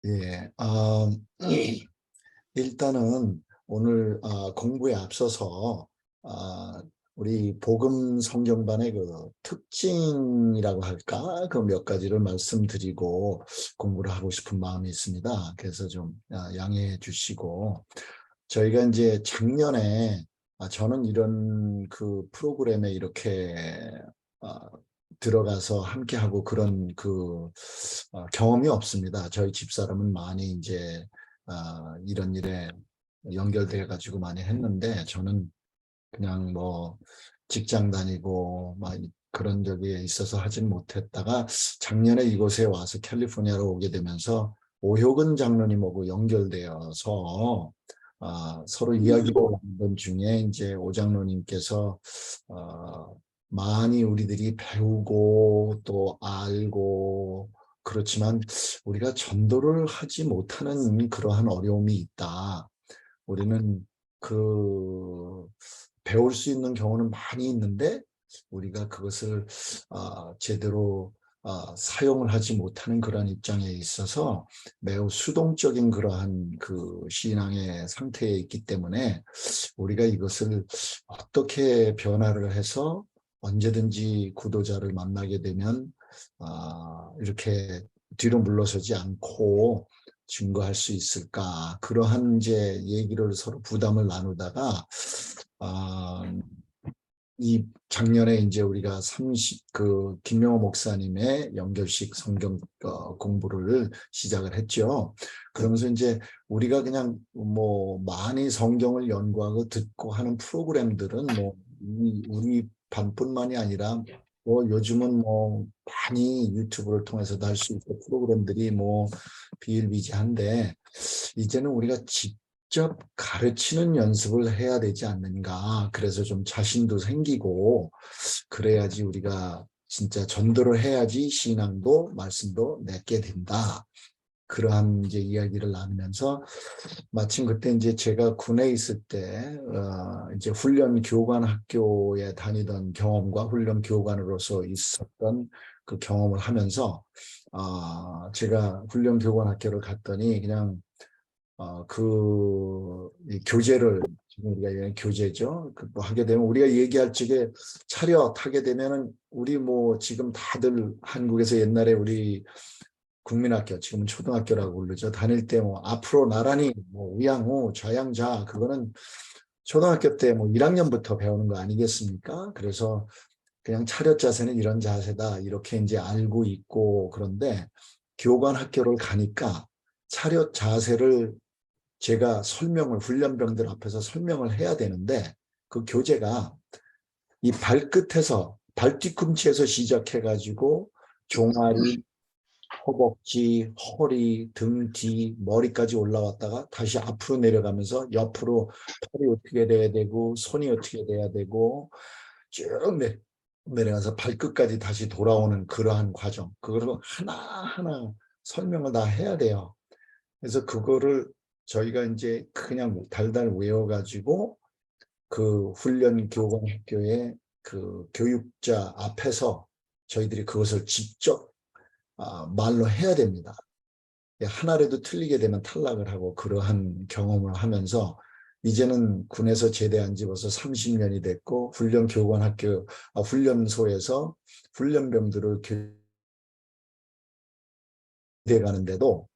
예, 일단은 오늘 공부에 앞서서 아, 우리 복음 성경반의 그 특징이라고 할까? 그 몇 가지를 말씀드리고 공부를 하고 싶은 마음이 있습니다. 그래서 좀 양해해 주시고 저희가 이제 작년에 저는 이런 그 프로그램에 이렇게 아, 들어가서 함께 하고 그런 그 경험이 없습니다. 저희 집사람은 많이 이제 이런 일에 연결돼 가지고 많이 했는데 저는 그냥 뭐 직장 다니고 막 그런 적이 있어서 하진 못했다가 작년에 이곳에 와서 캘리포니아로 오게 되면서 오효근 장로님하고 연결되어서 서로 이야기를 나누던 중에 이제 오 장로님께서 많이 우리들이 배우고 또 알고 그렇지만 우리가 전도를 하지 못하는 그러한 어려움이 있다. 우리는 그 배울 수 있는 경우는 많이 있는데 우리가 그것을 제대로 사용을 하지 못하는 그런 입장에 있어서 매우 수동적인 그러한 그 신앙의 상태에 있기 때문에 우리가 이것을 어떻게 변화를 해서 언제든지 구도자를 만나게 되면 이렇게 뒤로 물러서지 않고 증거할 수 있을까? 그러한 이제 얘기를 서로 부담을 나누다가 이 작년에 이제 우리가 그 김명호 목사님의 연결식 성경 공부를 시작을 했죠. 그러면서 이제 우리가 그냥 뭐 많이 성경을 연구하고 듣고 하는 프로그램들은 뭐 우리 반뿐만이 아니라 뭐 요즘은 뭐 많이 유튜브를 통해서도 할 수 있고 프로그램들이 뭐 비일비재한데 이제는 우리가 직접 가르치는 연습을 해야 되지 않는가. 그래서 좀 자신도 생기고 그래야지 우리가 진짜 전도를 해야지 신앙도 말씀도 맺게 된다. 그러한 이제 이야기를 나누면서 마침 그때 이제 제가 군에 있을 때 이제 훈련 교관 학교에 다니던 경험과 훈련 교관으로서 있었던 그 경험을 하면서 제가 훈련 교관 학교를 갔더니 그냥 이 교재를 지금 우리가 얘기하는 교재죠. 그거 하게 되면 우리가 얘기할 적에 차렷 하게 되면은 우리 뭐 지금 다들 한국에서 옛날에 우리 국민학교 지금은 초등학교라고 부르죠. 다닐 때 뭐 앞으로 나란히 뭐 우양우 좌양자 그거는 초등학교 때 뭐 1학년부터 배우는 거 아니겠습니까? 그래서 그냥 차렷 자세는 이런 자세다 이렇게 이제 알고 있고 그런데 교관 학교를 가니까 차렷 자세를 제가 훈련병들 앞에서 설명을 해야 되는데 그 교재가 이 발끝에서 발뒤꿈치에서 시작해가지고 종아리, 허벅지, 허리, 등 뒤, 머리까지 올라왔다가 다시 앞으로 내려가면서 옆으로 팔이 어떻게 돼야 되고 손이 어떻게 돼야 되고 쭉 내려가서 발끝까지 다시 돌아오는 그러한 과정. 그걸 하나하나 설명을 다 해야 돼요. 그래서 그거를 저희가 이제 그냥 달달 외워가지고 그 훈련 교관 학교의 그 교육자 앞에서 저희들이 그것을 직접 말로 해야 됩니다. 하나라도 틀리게 되면 탈락을 하고 그러한 경험을 하면서 이제는 군에서 제대한 지 벌써 30년이 됐고 훈련 교관 학교 훈련소에서 훈련병들을 교대해 가는데도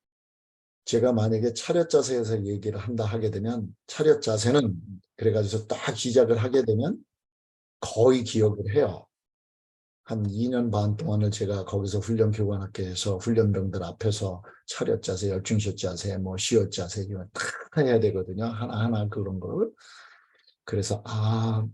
제가 만약에 차렷 자세에서 얘기를 한다 하게 되면 차렷 자세는 그래가지고 딱 시작을 하게 되면 거의 기억을 해요. 한 2년 반 동안을 제가 거기서 훈련 교관학교에서 훈련병들 앞에서 차렷 자세, 열중시옷 자세, 뭐 시옷 자세 이런 다 해야 되거든요. 하나하나 그런 걸. 그래서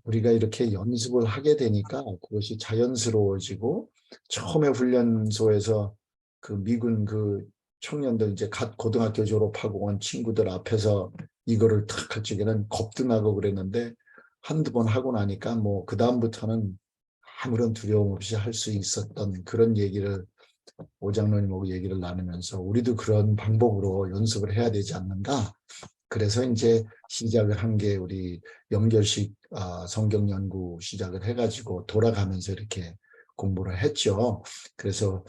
우리가 이렇게 연습을 하게 되니까 그것이 자연스러워지고 처음에 훈련소에서 그 미군 그 청년들 이제 갓 고등학교 졸업하고 온 친구들 앞에서 이거를 탁 할 적에는 겁도 나고 그랬는데 한두 번 하고 나니까 뭐 그다음부터는 아무런 두려움 없이 할 수 있었던 그런 얘기를 오 장로님하고 얘기를 나누면서 우리도 그런 방법으로 연습을 해야 되지 않는가. 그래서 이제 시작을 한 게 우리 연결식 성경 연구 시작을 해가지고 돌아가면서 이렇게 공부를 했죠. 그래서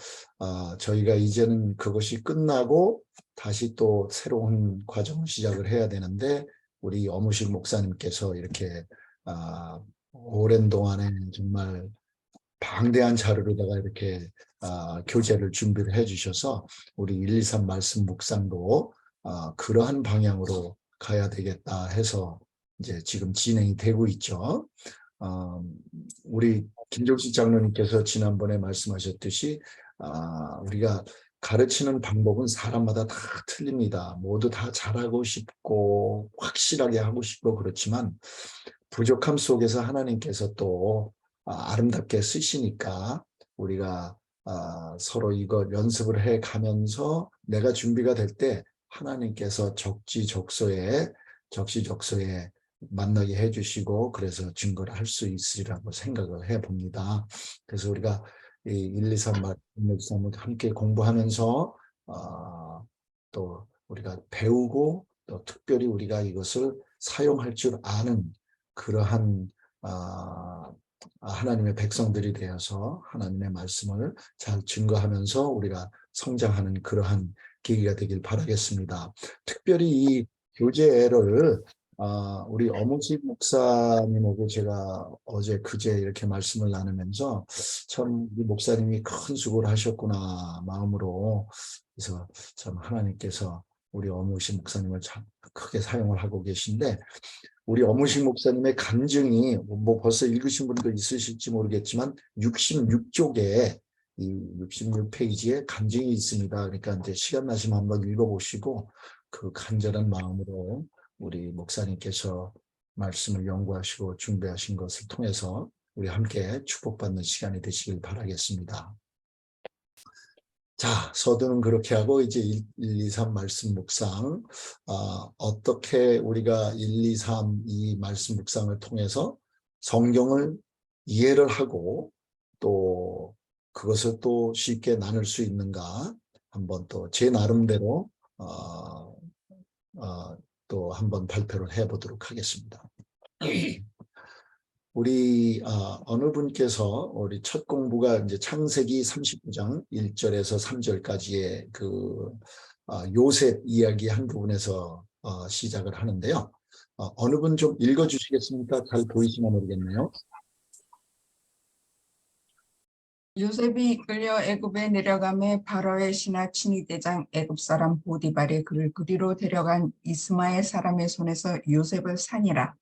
저희가 이제는 그것이 끝나고 다시 또 새로운 과정을 시작을 해야 되는데 우리 어무식 목사님께서 이렇게 오랜 동안에 정말 방대한 자료로다가 이렇게 교재를 준비를 해주셔서 우리 1, 2, 3 말씀 묵상도 그러한 방향으로 가야 되겠다 해서 이제 지금 진행이 되고 있죠. 우리 김종식 장로님께서 지난번에 말씀하셨듯이 우리가 가르치는 방법은 사람마다 다 틀립니다. 모두 다 잘하고 싶고 확실하게 하고 싶고 그렇지만 부족함 속에서 하나님께서 또 아름답게 쓰시니까 우리가 서로 이거 연습을 해 가면서 내가 준비가 될 때 하나님께서 적지적소에 만나게 해주시고 그래서 증거를 할 수 있으리라고 생각을 해봅니다. 그래서 우리가 이 1, 2, 3 말씀을 함께 공부하면서 또 우리가 배우고 또 특별히 우리가 이것을 사용할 줄 아는 그러한 하나님의 백성들이 되어서 하나님의 말씀을 잘 증거하면서 우리가 성장하는 그러한 계기가 되길 바라겠습니다. 특별히 이 교재를 우리 어무식 목사님하고 제가 어제 그제 이렇게 말씀을 나누면서 참 우리 목사님이 큰 수고를 하셨구나 마음으로. 그래서 참 하나님께서 우리 어무식 목사님을 참 크게 사용을 하고 계신데 우리 어무식 목사님의 간증이 뭐 벌써 읽으신 분도 있으실지 모르겠지만 66쪽에 이 66페이지에 간증이 있습니다. 그러니까 이제 시간 나시면 한번 읽어보시고 그 간절한 마음으로 우리 목사님께서 말씀을 연구하시고 준비하신 것을 통해서 우리 함께 축복받는 시간이 되시길 바라겠습니다. 자, 서두는 그렇게 하고 이제 1, 2, 3 말씀 묵상 어떻게 우리가 1, 2, 3 이 말씀 묵상을 통해서 성경을 이해를 하고 또 그것을 또 쉽게 나눌 수 있는가 한번 또 제 나름대로 또 한번 발표를 해보도록 하겠습니다. 우리 어느 분께서 우리 첫 공부가 이제 창세기 39장 1절에서 3절까지의 그 요셉 이야기 한 부분에서 시작을 하는데요. 어느 분 좀 읽어주시겠습니까? 잘 보이시나 모르겠네요. 요셉이 이끌려 애굽에 내려가매 바로의 신하 친위대장 애굽 사람 보디발이 그를 그리로 데려간 이스마엘 사람의 손에서 요셉을 산이라.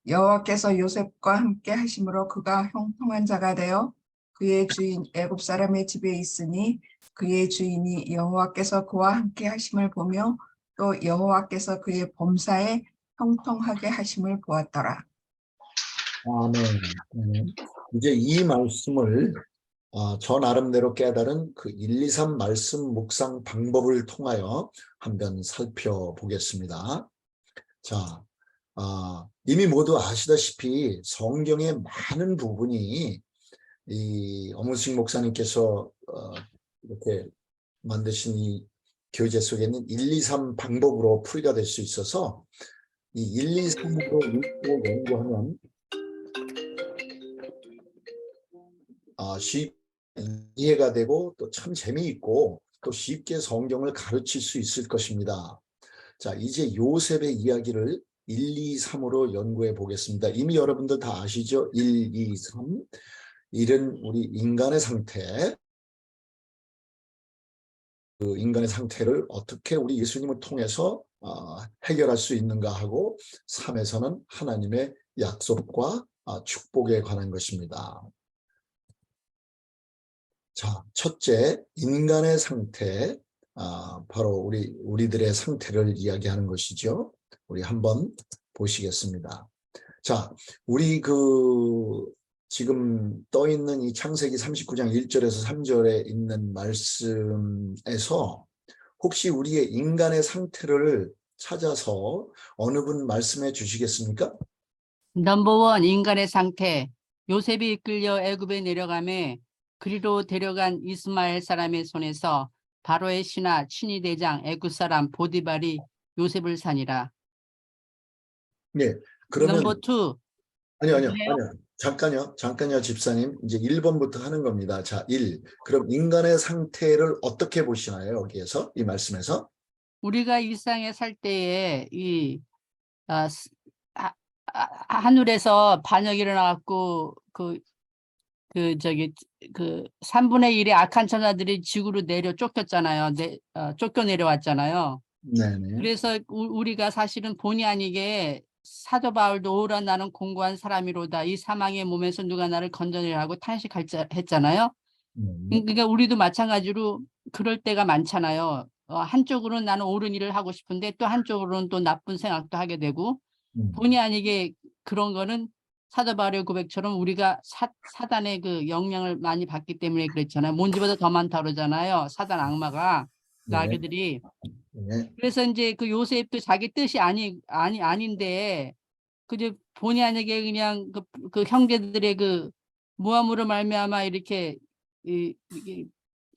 여호와께서 요셉과 함께 하심으로 그가 형통한 자가 되어 그의 주인 애굽 사람의 집에 있으니 그의 주인이 여호와께서 그와 함께 하심을 보며 또 여호와께서 그의 범사에 형통하게 하심을 보았더라. 아멘. 이제 이 말씀을 저 나름대로 깨달은 그 1, 2, 3 말씀 묵상 방법을 통하여 한번 살펴보겠습니다. 자, 이미 모두 아시다시피 성경의 많은 부분이 이 어무식 목사님께서 이렇게 만드신 이 교재 속에는 1, 2, 3 방법으로 풀이가 될 수 있어서 이 1, 2, 3으로 읽고 연구하면 쉽게 이해가 되고 또 참 재미있고 또 쉽게 성경을 가르칠 수 있을 것입니다. 자, 이제 요셉의 이야기를 1, 2, 3으로 연구해 보겠습니다. 이미 여러분들 다 아시죠? 1, 2, 3. 1은 우리 인간의 상태. 그 인간의 상태를 어떻게 우리 예수님을 통해서 해결할 수 있는가 하고 3에서는 하나님의 약속과 축복에 관한 것입니다. 자, 첫째, 인간의 상태, 바로 우리들의 상태를 이야기하는 것이죠. 우리 한번 보시겠습니다. 자, 우리 지금 떠 있는 이 창세기 39장 1절에서 3절에 있는 말씀에서 혹시 우리의 인간의 상태를 찾아서 어느 분 말씀해 주시겠습니까? 넘버원 인간의 상태. 요셉이 이끌려 애굽에 내려가매 그리로 데려간 이스마엘 사람의 손에서 바로의 신하 친위대장 애굽 사람 보디발이 요셉을 산이라. 네, 그러면 넘버 투. 아니요. 잠깐요, 집사님. 이제 1번부터 하는 겁니다. 자, 1. 그럼 인간의 상태를 어떻게 보시나요? 여기에서, 이 말씀에서? 우리가 일상에 살 때에 하늘에서 반역이 일어나갖고 그 3분의 1의 악한 천사들이 지구로 내려 쫓겼잖아요. 쫓겨 내려왔잖아요. 네네. 그래서 우리가 사실은 본의 아니게 사도 바울도 오라 나는 공고한 사람이로다. 이 사망의 몸에서 누가 나를 건져내라고 탄식했잖아요. 그러니까 우리도 마찬가지로 그럴 때가 많잖아요. 한쪽으로는 나는 옳은 일을 하고 싶은데 또 한쪽으로는 또 나쁜 생각도 하게 되고 본의 아니게 그런 거는 사도 바울의 고백처럼 우리가 사단의 그 영향을 많이 받기 때문에 그랬잖아요. 뭔지보다 더 많다 그러잖아요. 사단 악마가 그 네. 아기들이. 네. 그래서 이제 그 요셉도 자기 뜻이 아닌데 그저 본의 아니게 그냥 그 형제들의 그 모함으로 말미암아 이렇게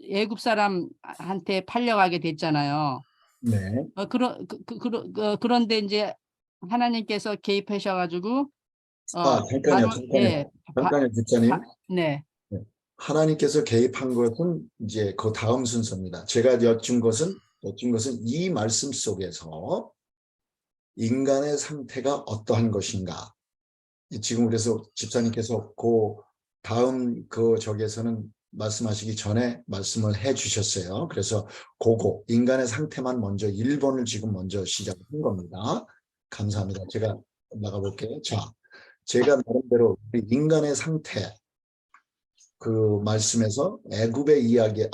애굽 사람한테 팔려가게 됐잖아요. 네. 그런데 이제 하나님께서 개입하셔가지고 잠깐요. 잠깐요, 집사님. 네. 네. 하나님께서 개입한 것은 이제 그 다음 순서입니다. 제가 여쭌 것은 이 말씀 속에서 인간의 상태가 어떠한 것인가. 지금 그래서 집사님께서 그 다음 저기에서는 말씀하시기 전에 말씀을 해 주셨어요. 그래서 그거 인간의 상태만 먼저 1번을 지금 먼저 시작한 겁니다. 감사합니다. 제가 나가볼게요. 자, 제가 나름대로 인간의 상태 그 말씀에서 애굽의 이야기,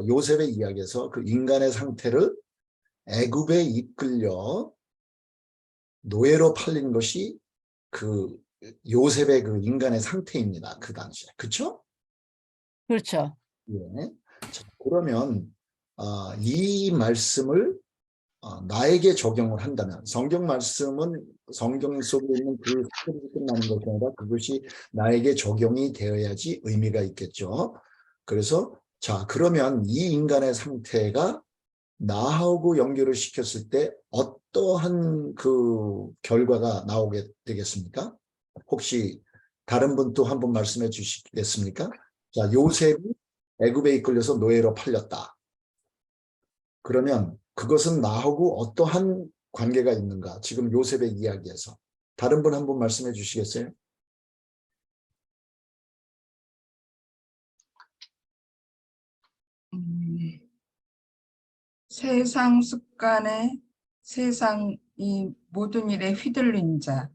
요셉의 이야기에서 그 인간의 상태를 애굽에 이끌려 노예로 팔린 것이 그 요셉의 그 인간의 상태입니다. 그 당시에. 그렇죠? 그렇죠. 예. 자, 그러면 이 말씀을 나에게 적용을 한다면 성경 말씀은 성경 속에 있는 그 스토리로 끝나는 것이 아니라 그것이 나에게 적용이 되어야지 의미가 있겠죠. 그래서 자, 그러면 이 인간의 상태가 나하고 연결을 시켰을 때 어떠한 그 결과가 나오게 되겠습니까? 혹시 다른 분 또 한 번 말씀해 주시겠습니까? 자, 요셉이 애굽에 이끌려서 노예로 팔렸다. 그러면 그것은 나하고 어떠한 관계가 있는가? 지금 요셉의 이야기에서. 다른 분 한 번 말씀해 주시겠어요? 세상 습관에 세상 이 모든 일에 휘둘린 자.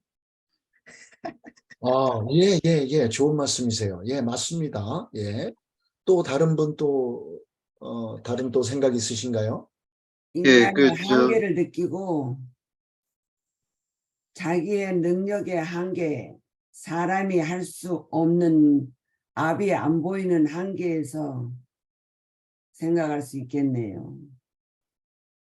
예. 좋은 말씀이세요. 예, 맞습니다. 예. 또 다른 분 다른 생각 있으신가요? 인간의 그, 한계를 느끼고 자기의 능력의 한계, 사람이 할 수 없는 앞이 안 보이는 한계에서 생각할 수 있겠네요.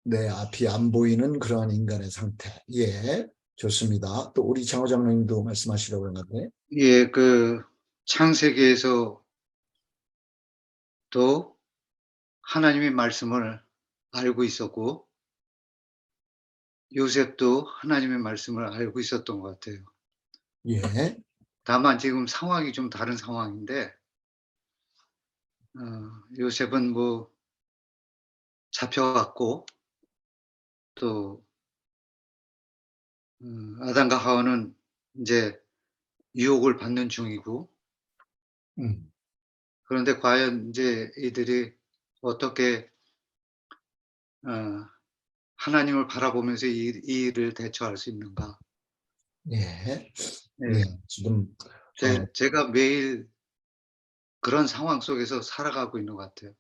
네, 앞이 안 보이는 그러한 인간의 상태. 예, 좋습니다. 또 우리 장호 장로님도 말씀하시려고 했는데. 예, 그 창세기에서 또 하나님의 말씀을 알고 있었고 요셉도 하나님의 말씀을 알고 있었던 것 같아요. 예, 다만 지금 상황이 좀 다른 상황인데 요셉은 뭐 잡혀갔고 또 아담과 하와는 이제 유혹을 받는 중이고 그런데 과연 이제 이들이 어떻게 하나님을 바라보면서 이 일을 대처할 수 있는가? 예, 네. 예. 지금 제가 매일 그런 상황 속에서 살아가고 있는 것 같아요.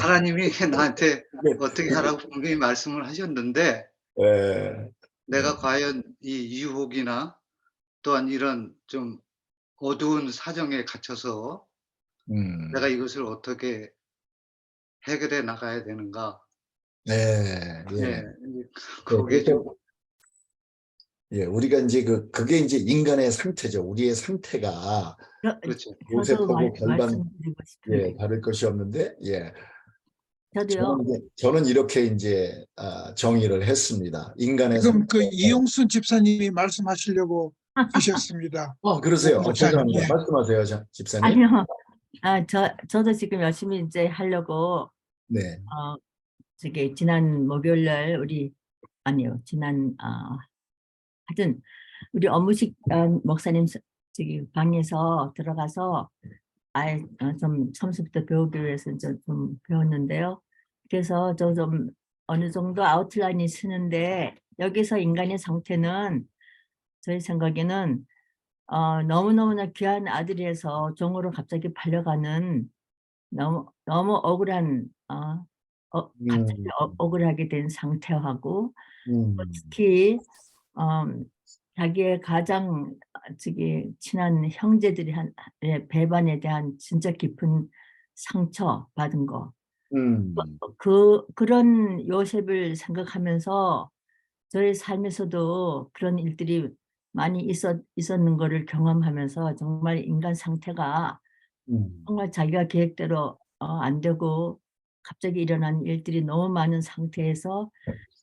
하나님이 나한테 어떻게 하라고 분명히 말씀을 하셨는데 예, 내가 과연 이 유혹이나 또한 이런 좀 어두운 사정에 갇혀서 내가 이것을 어떻게 해결해 나가야 되는가? 예. 네, 거기에 좀 예, 우리가 이제 그게 이제 인간의 상태죠. 우리의 상태가 그렇죠. 요셉하고 별반 말씀드리고 싶은데. 다를 것이 없는데, 예. 저도요. 저는 이렇게 이제 정의를 했습니다. 인간의 지금 그 상태. 이용순 집사님이 말씀하시려고 하셨습니다. 그러세요. 목사님, 죄송합니다. 예. 말씀하세요, 집사님. 아니요. 저도 지금 열심히 이제 하려고, 네. 지난 목요일 날 하여튼, 우리 업무식 목사님 저기 방에서 들어가서 좀 처음부터 배우기 위해서 좀 배웠는데요. 그래서 저 좀 어느 정도 아웃라인이 쓰는데 여기서 인간의 상태는 저희 생각에는 너무너무나 귀한 아들이라서 종으로 갑자기 팔려가는 너무 억울한 갑자기 음, 억울하게 된 상태하고 음, 특히 자기의 가장 친한 형제들이 배반에 대한 진짜 깊은 상처 받은 거. 음, 그런 요셉을 생각하면서 저의 삶에서도 그런 일들이 많이 있었는 거를 경험하면서 정말 인간 상태가 정말 자기가 계획대로 안 되고 갑자기 일어난 일들이 너무 많은 상태에서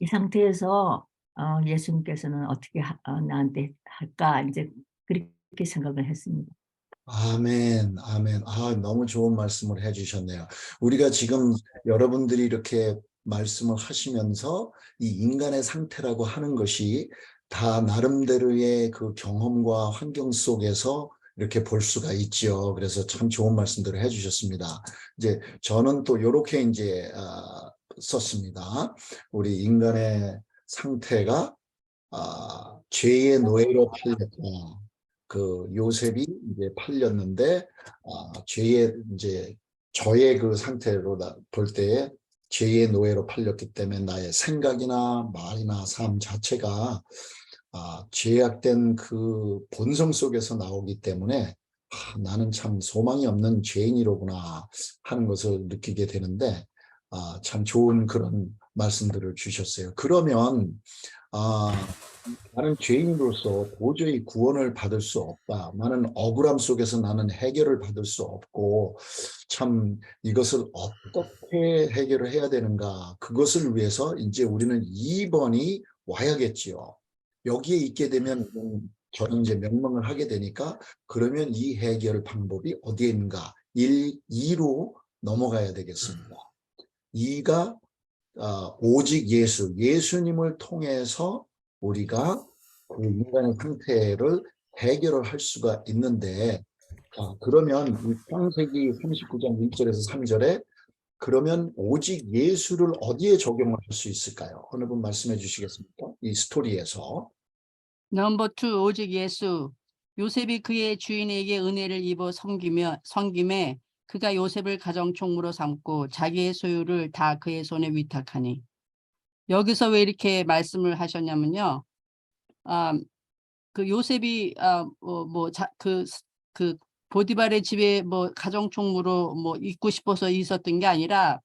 이 상태에서 예수님께서는 어떻게 나한테 할까 이제 그렇게 생각을 했습니다. 아멘, 아멘. 너무 좋은 말씀을 해주셨네요. 우리가 지금 여러분들이 이렇게 말씀을 하시면서 이 인간의 상태라고 하는 것이 다 나름대로의 그 경험과 환경 속에서 이렇게 볼 수가 있죠. 그래서 참 좋은 말씀들을 해주셨습니다. 이제 저는 또 이렇게 이제 썼습니다. 우리 인간의 상태가 죄의 노예로 팔렸다. 그 요셉이 이제 팔렸는데 죄의 이제 저의 그 상태로 볼 때에 죄의 노예로 팔렸기 때문에 나의 생각이나 말이나 삶 자체가 죄악된 그 본성 속에서 나오기 때문에 나는 참 소망이 없는 죄인이로구나 하는 것을 느끼게 되는데 참 좋은 그런 말씀들을 주셨어요. 그러면 나는 죄인으로서 도저히 구원을 받을 수 없다. 나는 억울함 속에서 나는 해결을 받을 수 없고 참 이것을 어떻게 해결을 해야 되는가. 그것을 위해서 이제 우리는 2번이 와야겠지요. 여기에 있게 되면 저는 이제 명망을 하게 되니까 그러면 이 해결 방법이 어디에 있는가. 2로 넘어가야 되겠습니다. 2가 오직 예수님을 통해서 우리가 그 인간의 상태를 해결을 할 수가 있는데 그러면 이 창세기 39장 1절에서 3절에 그러면 오직 예수를 어디에 적용할 수 있을까요? 어느 분 말씀해 주시겠습니까? 이 스토리에서. 넘버 2 오직 예수. 요셉이 그의 주인에게 은혜를 입어 섬김에 그가 요셉을 가정총무로 삼고 자기의 소유를 다 그의 손에 위탁하니. 여기서 왜 이렇게 말씀을 하셨냐면요. 그 요셉이 그 보디발의 집에 뭐 가정총무로 뭐 있고 싶어서 있었던 게 아니라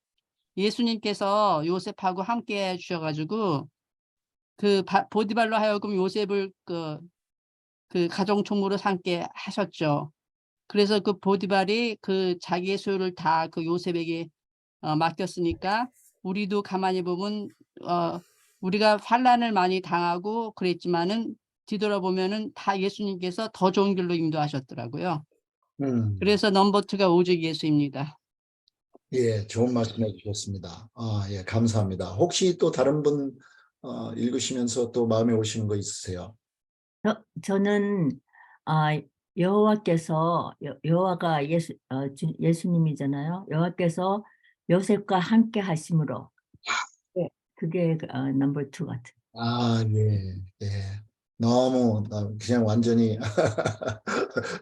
예수님께서 요셉하고 함께 해 주셔가지고 그 보디발로 하여금 요셉을 그 가정총무로 삼게 하셨죠. 그래서 그 보디발이 그 자기의 소유를 다 그 요셉에게 맡겼으니까 우리도 가만히 보면 우리가 환난을 많이 당하고 그랬지만은 뒤돌아보면은 다 예수님께서 더 좋은 길로 인도하셨더라고요. 그래서 넘버 2가 오직 예수입니다. 예, 좋은 말씀 해주셨습니다. 예, 감사합니다. 혹시 또 다른 분 읽으시면서 또 마음에 오시는 거 있으세요? 저는 여호와께서 여호와가 예수님이잖아요. 여호와께서 요셉과 함께 하심으로 그게 넘버 2 같아요. 예, 예. 너무 그냥 완전히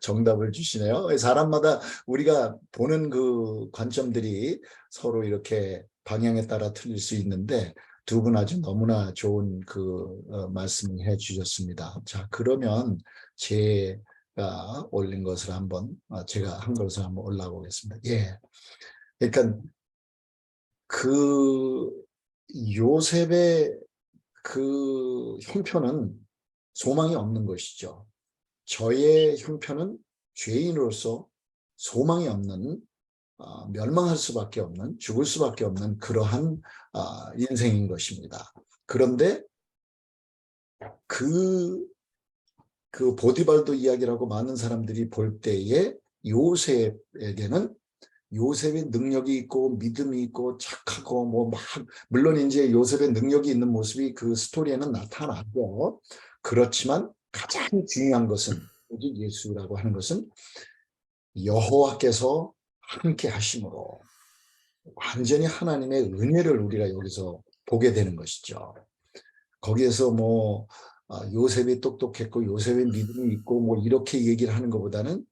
정답을 주시네요. 사람마다 우리가 보는 그 관점들이 서로 이렇게 방향에 따라 틀릴 수 있는데 두 분 아주 너무나 좋은 그 말씀을 해 주셨습니다. 자, 그러면 제가 올린 것을 한번 제가 한 것을 한번 올라보겠습니다. 예. 그러니까 그 요셉의 그 형편은 소망이 없는 것이죠. 저의 형편은 죄인으로서 소망이 없는 멸망할 수밖에 없는 죽을 수밖에 없는 그러한 인생인 것입니다. 그런데 그 그 보디발도 이야기를 하고 많은 사람들이 볼 때에 요셉에게는 요셉의 능력이 있고 믿음이 있고 착하고 뭐 막 물론 이제 요셉의 능력이 있는 모습이 그 스토리에는 나타나고 그렇지만 가장 중요한 것은 오직 예수라고 하는 것은 여호와께서 함께 하심으로 완전히 하나님의 은혜를 우리가 여기서 보게 되는 것이죠. 거기에서 뭐 요셉이 똑똑했고 요셉의 믿음이 있고 뭐 이렇게 얘기를 하는 것보다는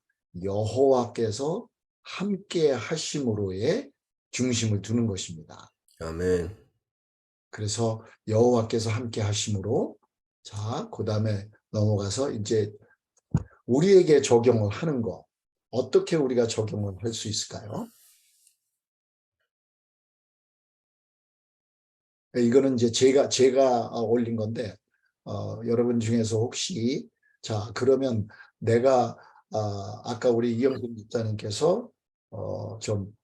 여호와께서 함께 하심으로의 중심을 두는 것입니다. 아멘. 그래서 여호와께서 함께 하심으로 자, 그다음에 넘어가서 이제 우리에게 적용을 하는 거 어떻게 우리가 적용을 할 수 있을까요? 이거는 이제 제가 올린 건데 여러분 중에서 혹시 자 그러면 내가 아까 우리 이영순 집사님께서 좀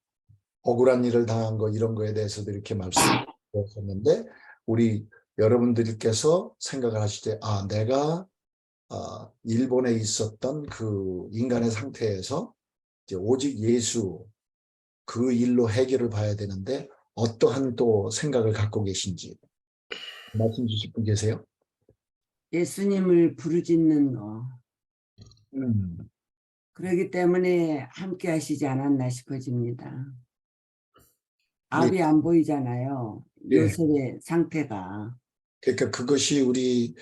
억울한 일을 당한 거 이런 거에 대해서도 이렇게 말씀하셨는데 우리 여러분들께서 생각을 하실 때 내가 일본에 있었던 그 인간의 상태에서 이제 오직 예수 그 일로 해결을 봐야 되는데 어떠한 또 생각을 갖고 계신지 말씀 주실 분 계세요? 예수님을 부르짖는 거. 그러기 때문에 함께 하시지 않았나 싶어집니다. 앞이 안 보이잖아요. 예. 요셉의 상태가. 그러니까 그것이 우리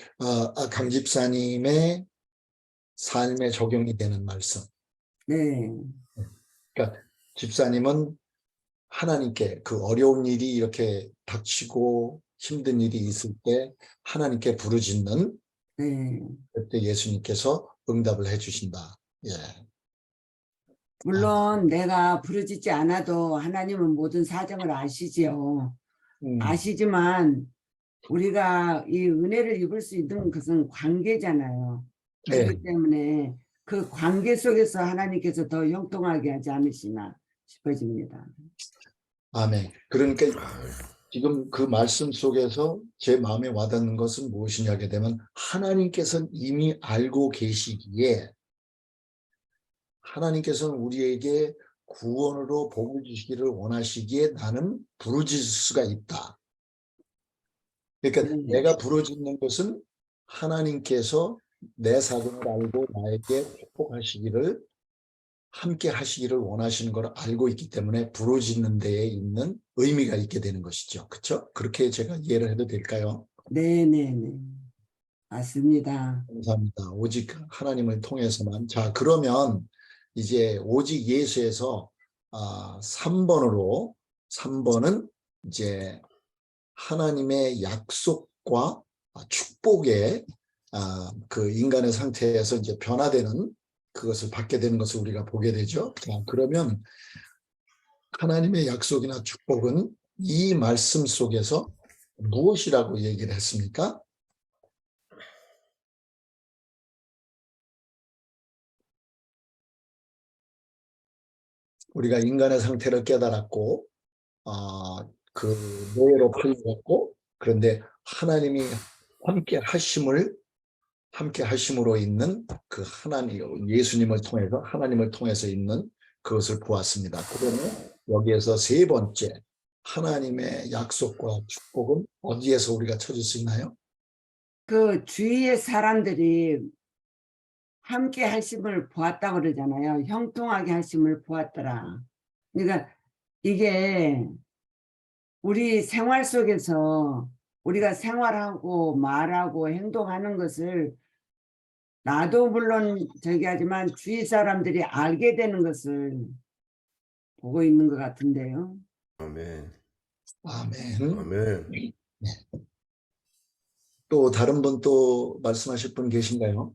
강 집사님의 삶에 적용이 되는 말씀. 네. 그러니까 집사님은 하나님께 그 어려운 일이 이렇게 닥치고 힘든 일이 있을 때 하나님께 부르짖는 네. 그때 예수님께서 응답을 해주신다. 예. 물론 내가 부르짖지 않아도 하나님은 모든 사정을 아시지요. 아시지만 우리가 이 은혜를 입을 수 있는 것은 관계잖아요. 그렇기 네. 때문에 그 관계 속에서 하나님께서 더 형통하게 하지 않으시나 싶어집니다. 아멘. 그러니까 지금 그 말씀 속에서 제 마음에 와닿는 것은 무엇이냐게 되면 하나님께서는 이미 알고 계시기에 하나님께서는 우리에게 구원으로 복을 주시기를 원하시기에 나는 부르짖을 수가 있다. 그러니까 내가 부르짖는 것은 하나님께서 내 사정을 알고 나에게 축복하시기를 함께 하시기를 원하시는 걸 알고 있기 때문에 부르짖는 데에 있는 의미가 있게 되는 것이죠. 그렇죠? 그렇게 제가 이해를 해도 될까요? 네네네. 맞습니다. 감사합니다. 오직 하나님을 통해서만. 자, 그러면 이제 오직 예수에서 3번은 이제 하나님의 약속과 축복의 그 인간의 상태에서 이제 변화되는 그것을 받게 되는 것을 우리가 보게 되죠. 자, 그러면 하나님의 약속이나 축복은 이 말씀 속에서 무엇이라고 얘기를 했습니까? 우리가 인간의 상태를 깨달았고 그 노예로 풀렸고 그런데 하나님이 함께 하심으로 있는 그 하나님 예수님을 통해서 하나님을 통해서 있는 그것을 보았습니다. 그러면 여기에서 세 번째 하나님의 약속과 축복은 어디에서 우리가 찾을 수 있나요? 그 주위의 사람들이 함께 하심을 보았다고 그러잖아요. 형통하게 하심을 보았더라. 그러니까 이게 우리 생활 속에서 우리가 생활하고 말하고 행동하는 것을 나도 물론 저기 하지만 주위 사람들이 알게 되는 것을 보고 있는 것 같은데요. 아멘. 아멘. 아멘. 네. 또 다른 분 또 말씀하실 분 계신가요?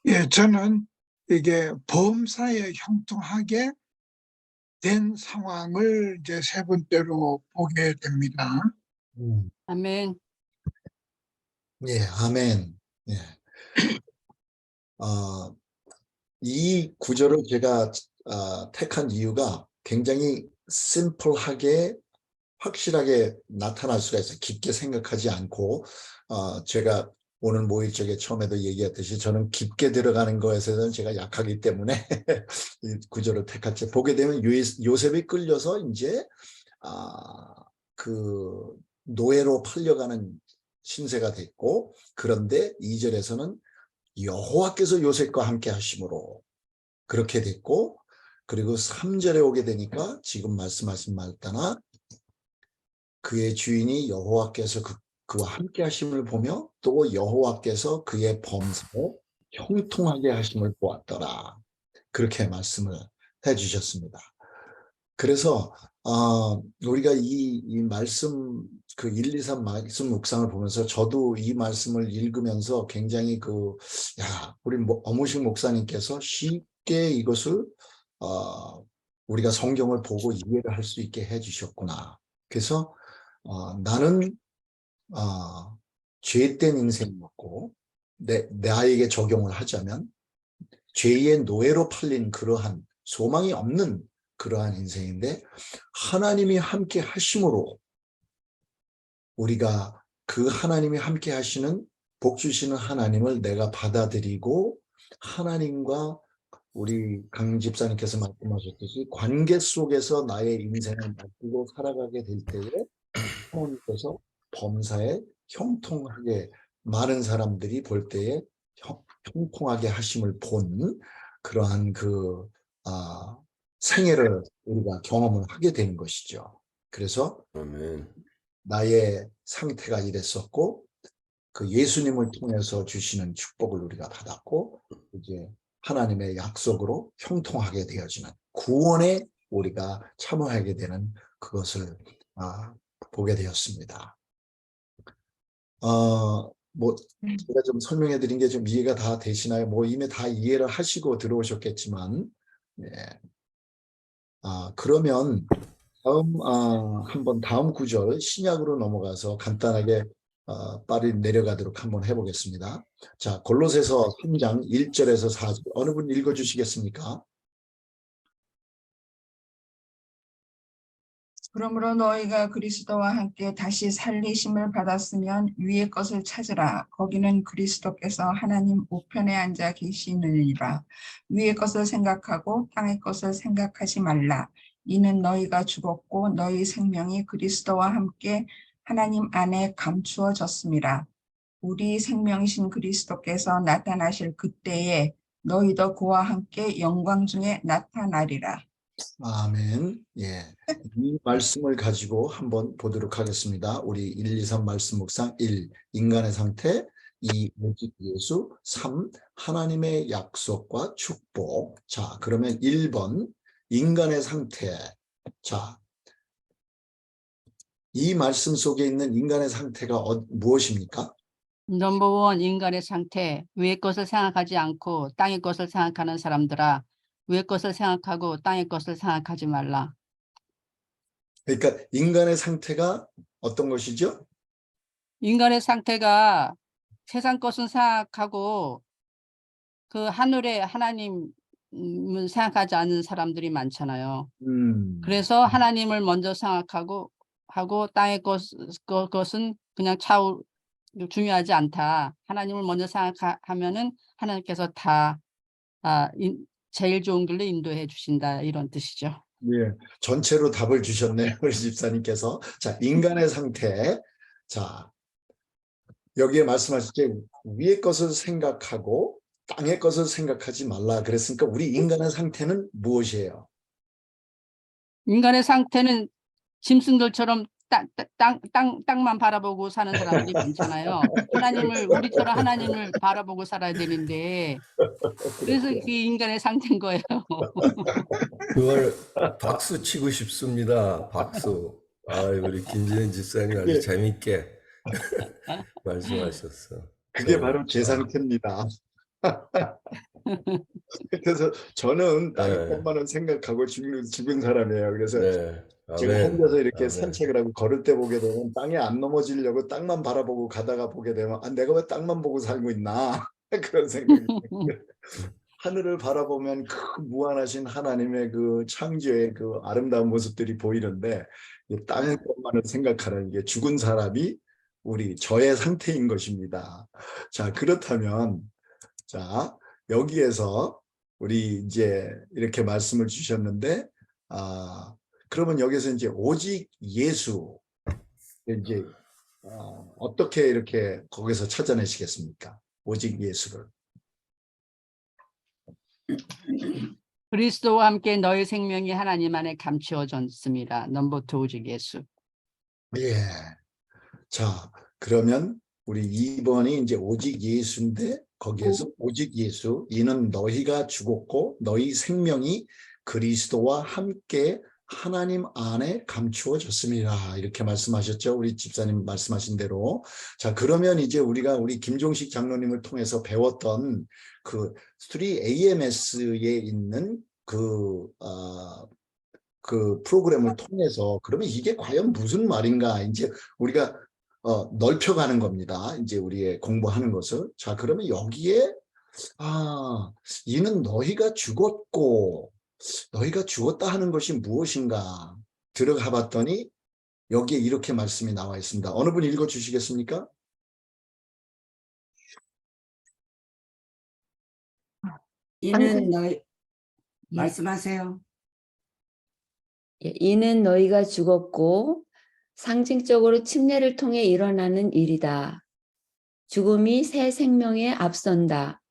예, 저는 이게 범사에 형통하게 된 상황을 이제 세 번째로 보게 됩니다. 아멘. 예, 아멘. 예. 이 구절을 제가 택한 이유가 굉장히 심플하게 확실하게 나타날 수가 있어요. 깊게 생각하지 않고 제가 오늘 모일 적에 처음에도 얘기했듯이 저는 깊게 들어가는 것에서는 제가 약하기 때문에 이 구조를 택했지. 보게 되면 요셉이 끌려서 이제 그 노예로 팔려가는 신세가 됐고, 그런데 2절에서는 여호와께서 요셉과 함께 하심으로 그렇게 됐고, 그리고 3절에 오게 되니까 지금 말씀하신 말 따라 그의 주인이 여호와께서 그와 함께 하심을 보며 또 여호와께서 그의 범사에 형통하게 하심을 보았더라. 그렇게 말씀을 해주셨습니다. 그래서 우리가 이 말씀 그 1, 2, 3 말씀 묵상을 보면서 저도 이 말씀을 읽으면서 굉장히 우리 어무식 목사님께서 쉽게 이것을 우리가 성경을 보고 이해를 할 수 있게 해주셨구나. 그래서 나는 죄된 인생이었고 나에게 적용을 하자면 죄의 노예로 팔린 그러한 소망이 없는 그러한 인생인데, 하나님이 함께 하심으로 우리가 그 하나님이 함께 하시는 복 주시는 하나님을 내가 받아들이고 하나님과 우리 강 집사님께서 말씀하셨듯이 관계 속에서 나의 인생을 맡기고 살아가게 될 때에 하나님께서 범사에 형통하게, 많은 사람들이 볼 때에 형통하게 하심을 본 그러한 생애를 우리가 경험을 하게 되는 것이죠. 그래서 아멘. 나의 상태가 이랬었고 그 예수님을 통해서 주시는 축복을 우리가 받았고, 이제 하나님의 약속으로 형통하게 되어지는 구원에 우리가 참여하게 되는 그것을 보게 되었습니다. 제가 좀 설명해 드린 게 좀 이해가 다 되시나요? 이미 다 이해를 하시고 들어오셨겠지만, 네. 그러면 한번 다음 구절 신약으로 넘어가서 간단하게 빨리 내려가도록 한번 해보겠습니다. 자, 골로새서 3장 1절에서 4절 어느 분 읽어주시겠습니까? 그러므로 너희가 그리스도와 함께 다시 살리심을 받았으면 위의 것을 찾으라. 거기는 그리스도께서 하나님 우편에 앉아 계시느니라. 위의 것을 생각하고 땅의 것을 생각하지 말라. 이는 너희가 죽었고 너희 생명이 그리스도와 함께 하나님 안에 감추어졌습니다. 우리 생명이신 그리스도께서 나타나실 그때에 너희도 그와 함께 영광 중에 나타나리라. 아멘. 예. 이 말씀을 가지고 한번 보도록 하겠습니다. 우리 1, 2, 3 말씀 묵상. 1. 인간의 상태. 2. 오직 예수. 3. 하나님의 약속과 축복. 자, 그러면 1번 인간의 상태. 자, 이 말씀 속에 있는 인간의 상태가 무엇입니까? 넘버 1 인간의 상태. 위의 것을 생각하지 않고 땅의 것을 생각하는 사람들아, 위의 것을 생각하고 땅의 것을 생각하지 말라. 그러니까 인간의 상태가 어떤 것이죠? 인간의 상태가 세상 것은 생각하고 그 하늘의 하나님은 생각하지 않는 사람들이 많잖아요. 그래서 하나님을 먼저 생각하고 땅의 것은 그냥 차후 중요하지 않다. 하나님을 먼저 생각하면은 하나님께서 다 제일 좋은 길로 인도해 주신다, 이런 뜻이죠. 예, 전체로 답을 주셨네요, 우리 집사님께서. 자, 인간의 상태. 자, 여기에 말씀하셨죠. 위의 것을 생각하고 땅의 것을 생각하지 말라. 그랬으니까 우리 인간의 상태는 무엇이에요? 인간의 상태는 짐승들처럼 땅만 바라보고 사는 사람들이 많잖아요. 우리처럼 하나님을 바라보고 살아야 되는데, 그래서 그게 인간의 상태인 거예요. 그걸 박수 치고 싶습니다. 박수. 우리 김진현 집사님 아주 재밌게 말씀하셨어. 그게 바로 제 상태입니다. 그래서 저는 땅의 것만은 생각하고 죽은 사람이에요. 그래서 지금 혼자서 이렇게 산책을 하고 걸을 때 보게 되면 땅에 안 넘어지려고 땅만 바라보고 가다가 보게 되면 내가 왜 땅만 보고 살고 있나 그런 생각이 하늘을 바라보면 그 무한하신 하나님의 그 창조의 그 아름다운 모습들이 보이는데 땅의 것만을 생각하는 게 죽은 사람이 저의 상태인 것입니다. 자, 그렇다면 자, 여기에서 우리 이제 이렇게 말씀을 주셨는데 그러면 여기서 이제 오직 예수 이제 어떻게 이렇게 거기서 찾아내시겠습니까? 오직 예수를. 그리스도와 함께 너희 생명이 하나님 안에 감추어졌습니다. 넘버 2 오직 예수. 예. 자, 그러면 우리 2번이 이제 오직 예수인데 거기에서 오직 예수, 이는 너희가 죽었고 너희 생명이 그리스도와 함께 하나님 안에 감추어졌습니다. 이렇게 말씀하셨죠. 우리 집사님 말씀하신 대로. 자, 그러면 이제 우리 김종식 장로님을 통해서 배웠던 그 3AMS에 있는 그 프로그램을 통해서 그러면 이게 과연 무슨 말인가 이제 우리가 넓혀가는 겁니다. 이제 우리의 공부하는 것을. 자, 그러면 여기에 이는 너희가 죽었고 너희가 죽었다 하는 것이 무엇인가 들어가 봤더니 여기에 이렇게 말씀이 나와 있습니다. 어느 분 읽어 주시겠습니까? 이는 너희 말씀하세요. 예, 이는 너희가 죽었고 상징적으로 침례를 통해 일어나는 일이다. 죽음이 새 생명에 앞선다.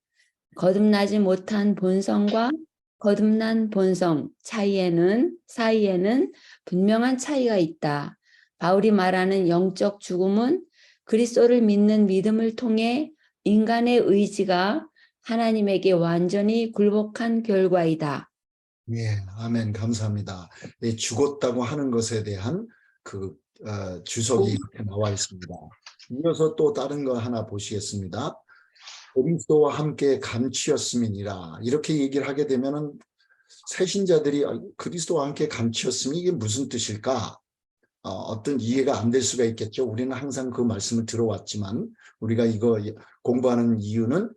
거듭나지 못한 본성과 거듭난 본성 사이에는 분명한 차이가 있다. 바울이 말하는 영적 죽음은 그리스도를 믿는 믿음을 통해 인간의 의지가 하나님에게 완전히 굴복한 결과이다. 예, 아멘. 감사합니다. 예, 죽었다고 하는 것에 대한 그 주석이 이렇게 나와 있습니다. 이어서 또 다른 거 하나 보시겠습니다. 그리스도와 함께 감추었음이니라. 이렇게 얘기를 하게 되면은 새신자들이 그리스도와 함께 감추었음이 이게 무슨 뜻일까? 어떤 이해가 안 될 수가 있겠죠. 우리는 항상 그 말씀을 들어왔지만 우리가 이거 공부하는 이유는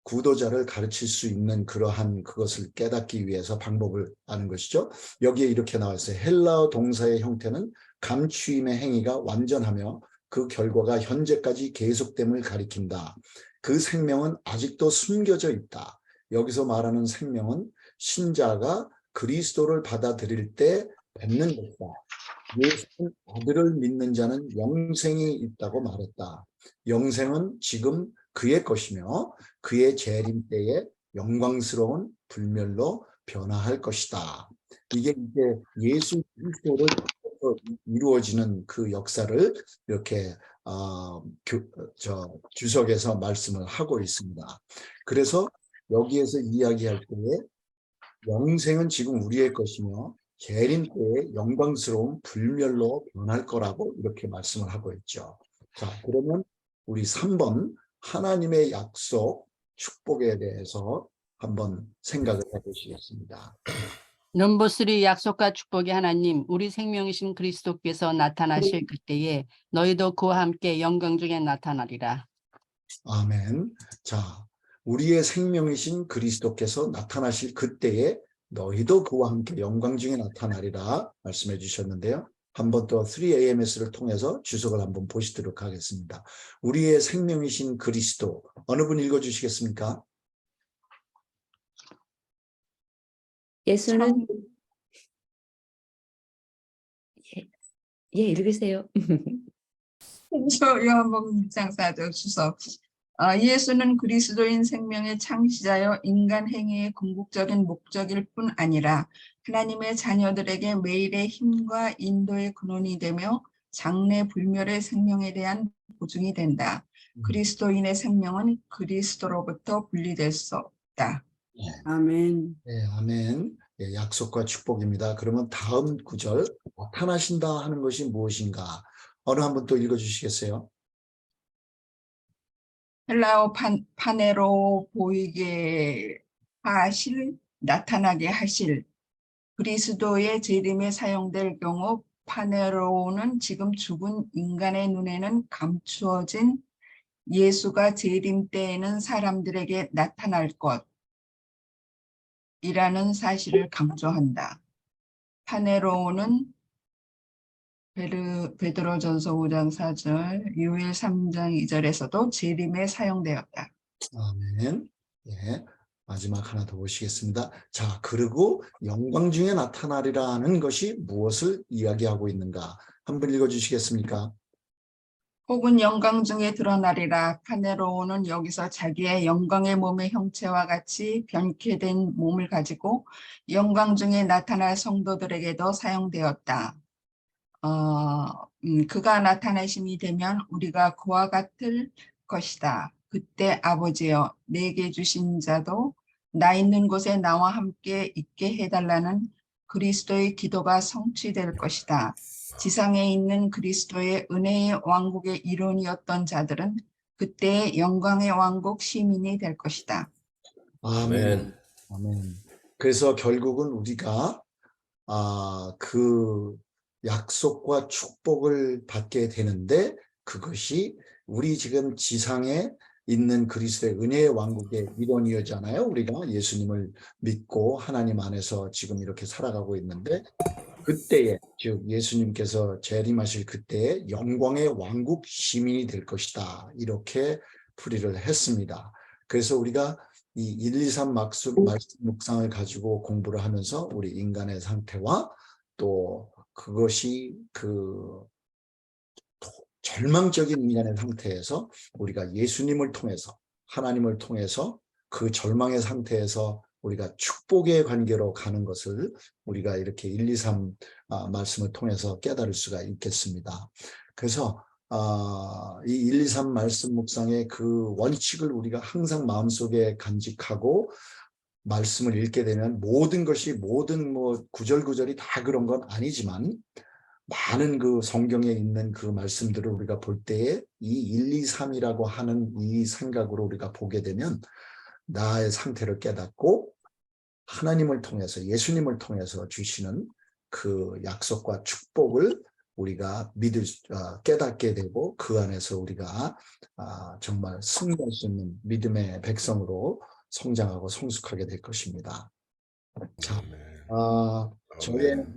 구도자를 가르칠 수 있는 그러한 그것을 깨닫기 위해서 방법을 아는 것이죠. 여기에 이렇게 나와 있어요. 헬라어 동사의 형태는 감추임의 행위가 완전하며 그 결과가 현재까지 계속됨을 가리킨다. 그 생명은 아직도 숨겨져 있다. 여기서 말하는 생명은 신자가 그리스도를 받아들일 때 뵙는 것이다. 예수는 아들을 믿는 자는 영생이 있다고 말했다. 영생은 지금 그의 것이며 그의 재림 때에 영광스러운 불멸로 변화할 것이다. 이게 이제 예수 그리스도를 이루어지는 그 역사를 이렇게 주석에서 말씀을 하고 있습니다. 그래서 여기에서 이야기할 때에 영생은 지금 우리의 것이며 재림 때에 영광스러운 불멸로 변할 거라고 이렇게 말씀을 하고 있죠. 자, 그러면 우리 3번 하나님의 약속, 축복에 대해서 한번 생각을 해보시겠습니다. 넘버 3 약속과 축복의 하나님, 우리 생명이신 그리스도께서 나타나실 그때에 너희도 그와 함께 영광 중에 나타나리라. 아멘. 자, 우리의 생명이신 그리스도께서 나타나실 그때에 너희도 그와 함께 영광 중에 나타나리라 말씀해 주셨는데요. 한번 더 3AMS를 통해서 주석을 한번 보시도록 하겠습니다. 우리의 생명이신 그리스도, 어느 분 읽어주시겠습니까? 예수는 예, 읽으세요. 요한복음 6장 4절 주석. 예수는 그리스도인 생명의 창시자여 인간 행위의 궁극적인 목적일 뿐 아니라 하나님의 자녀들에게 매일의 힘과 인도의 근원이 되며 장래 불멸의 생명에 대한 보증이 된다. 그리스도인의 생명은 그리스도로부터 분리될 수 없다. 아멘. 네, 아멘. 예, 약속과 축복입니다. 그러면 다음 구절, 나타나신다 하는 것이 무엇인가? 어느 한 분 또 읽어주시겠어요? 헬라어 파네로 보이게 하실, 나타나게 하실. 그리스도의 재림에 사용될 경우 파네로는 지금 죽은 인간의 눈에는 감추어진 예수가 재림 때에는 사람들에게 나타날 것이라는 사실을 강조한다. 파네로는 베드로전서 5장 4절, 요엘 3장 2절에서도 재림에 사용되었다. 아멘. 예. 마지막 하나 더 보시겠습니다. 자, 그리고 영광 중에 나타나리라는 것이 무엇을 이야기하고 있는가? 한번 읽어주시겠습니까? 혹은 영광 중에 드러나리라. 카네로오는 여기서 자기의 영광의 몸의 형체와 같이 변케된 몸을 가지고 영광 중에 나타날 성도들에게도 사용되었다. 그가 나타내심이 되면 우리가 그와 같을 것이다. 그때 아버지여 내게 주신 자도 나 있는 곳에 나와 함께 있게 해달라는 그리스도의 기도가 성취될 것이다. 지상에 있는 그리스도의 은혜의 왕국의 일원이었던 자들은 그때 영광의 왕국 시민이 될 것이다. 아멘. 아멘. 그래서 결국은 우리가 그 약속과 축복을 받게 되는데 그것이 우리 지금 지상에 있는 그리스도의 은혜의 왕국의 일원이었잖아요. 우리가 예수님을 믿고 하나님 안에서 지금 이렇게 살아가고 있는데 그때에 즉 예수님께서 재림하실 그때에 영광의 왕국 시민이 될 것이다. 이렇게 풀이를 했습니다. 그래서 우리가 이 1, 2, 3 말씀 묵상을 가지고 공부를 하면서 우리 인간의 상태와 또 그것이 그 절망적인 인간의 상태에서 우리가 예수님을 통해서 하나님을 통해서 그 절망의 상태에서 우리가 축복의 관계로 가는 것을 우리가 이렇게 1, 2, 3 말씀을 통해서 깨달을 수가 있겠습니다. 그래서 이 1, 2, 3 말씀 묵상의 그 원칙을 우리가 항상 마음속에 간직하고 말씀을 읽게 되면 모든 것이 모든 뭐 구절구절이 다 그런 건 아니지만 많은 그 성경에 있는 그 말씀들을 우리가 볼 때에 이 1, 2, 3이라고 하는 이 생각으로 우리가 보게 되면 나의 상태를 깨닫고 하나님을 통해서 예수님을 통해서 주시는 그 약속과 축복을 우리가 깨닫게 되고 그 안에서 우리가 정말 승리할 수 있는 믿음의 백성으로 성장하고 성숙하게 될 것입니다. 자, 저희는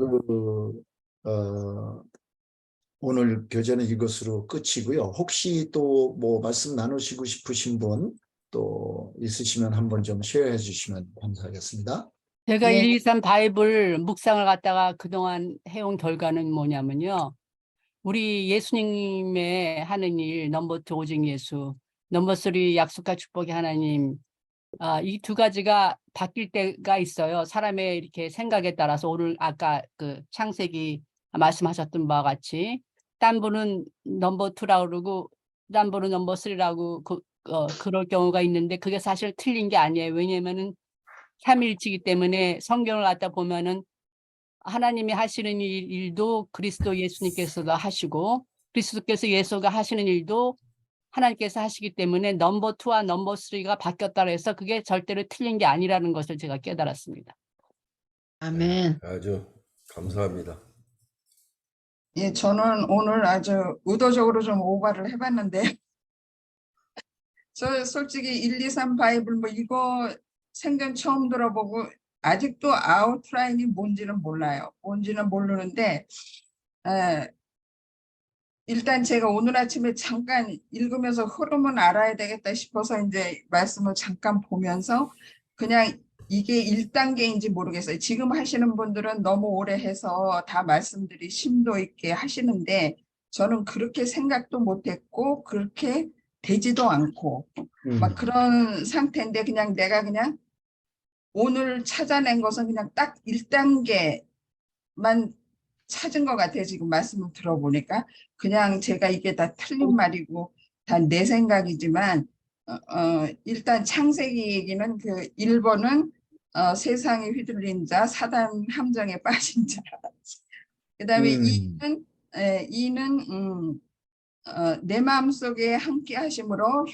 오늘 교제는 이것으로 끝이고요. 혹시 또 뭐 말씀 나누시고 싶으신 분 또 있으시면 한번 좀 쉐어해 주시면 감사하겠습니다. 제가 예. 1, 2, 3 바이블 묵상을 갖다가 그동안 해온 결과는 뭐냐면요. 우리 예수님의 하는 일, 넘버 2 오직 예수, 넘버 3 약속과 축복의 하나님, 이 두 가지가 바뀔 때가 있어요. 사람의 이렇게 생각에 따라서 오늘 아까 그 창세기 말씀하셨던 바와 같이 딴 분은 넘버 2라고 그러고 딴 분은 넘버 3라고 그럴 경우가 있는데 그게 사실 틀린 게 아니에요. 왜냐면은 삼위일체이기 때문에 성경을 갖다 보면은 하나님이 하시는 일도 그리스도 예수님께서도 하시고 그리스도께서 예수가 하시는 일도 하나님께서 하시기 때문에 넘버 2와 넘버 3가 바뀌었다고 해서 그게 절대로 틀린 게 아니라는 것을 제가 깨달았습니다. 아멘. 아주 감사합니다. 예, 저는 오늘 아주 의도적으로 좀 오바를 해봤는데 저 솔직히 1, 2, 3 바이블 뭐 이거 생전 처음 들어보고 아직도 아웃라인이 뭔지는 몰라요. 뭔지는 모르는데 일단 제가 오늘 아침에 잠깐 읽으면서 흐름은 알아야 되겠다 싶어서 이제 말씀을 잠깐 보면서 그냥 이게 1단계인지 모르겠어요. 지금 하시는 분들은 너무 오래 해서 다 말씀들이 심도 있게 하시는데 저는 그렇게 생각도 못했고 그렇게 되지도 않고 막 그런 상태인데 그냥 내가 그냥 오늘 찾아낸 것은 그냥 딱 1단계만 찾은 것 같아요. 지금 말씀을 들어보니까 그냥 제가 이게 다 틀린 말이고 다 내 생각이지만 일단 창세기 얘기는 그 1번은 세상에 휘둘린 자, 사단 함정에 빠진 자. 그 다음에 2는 내 마음속에 함께 하심으로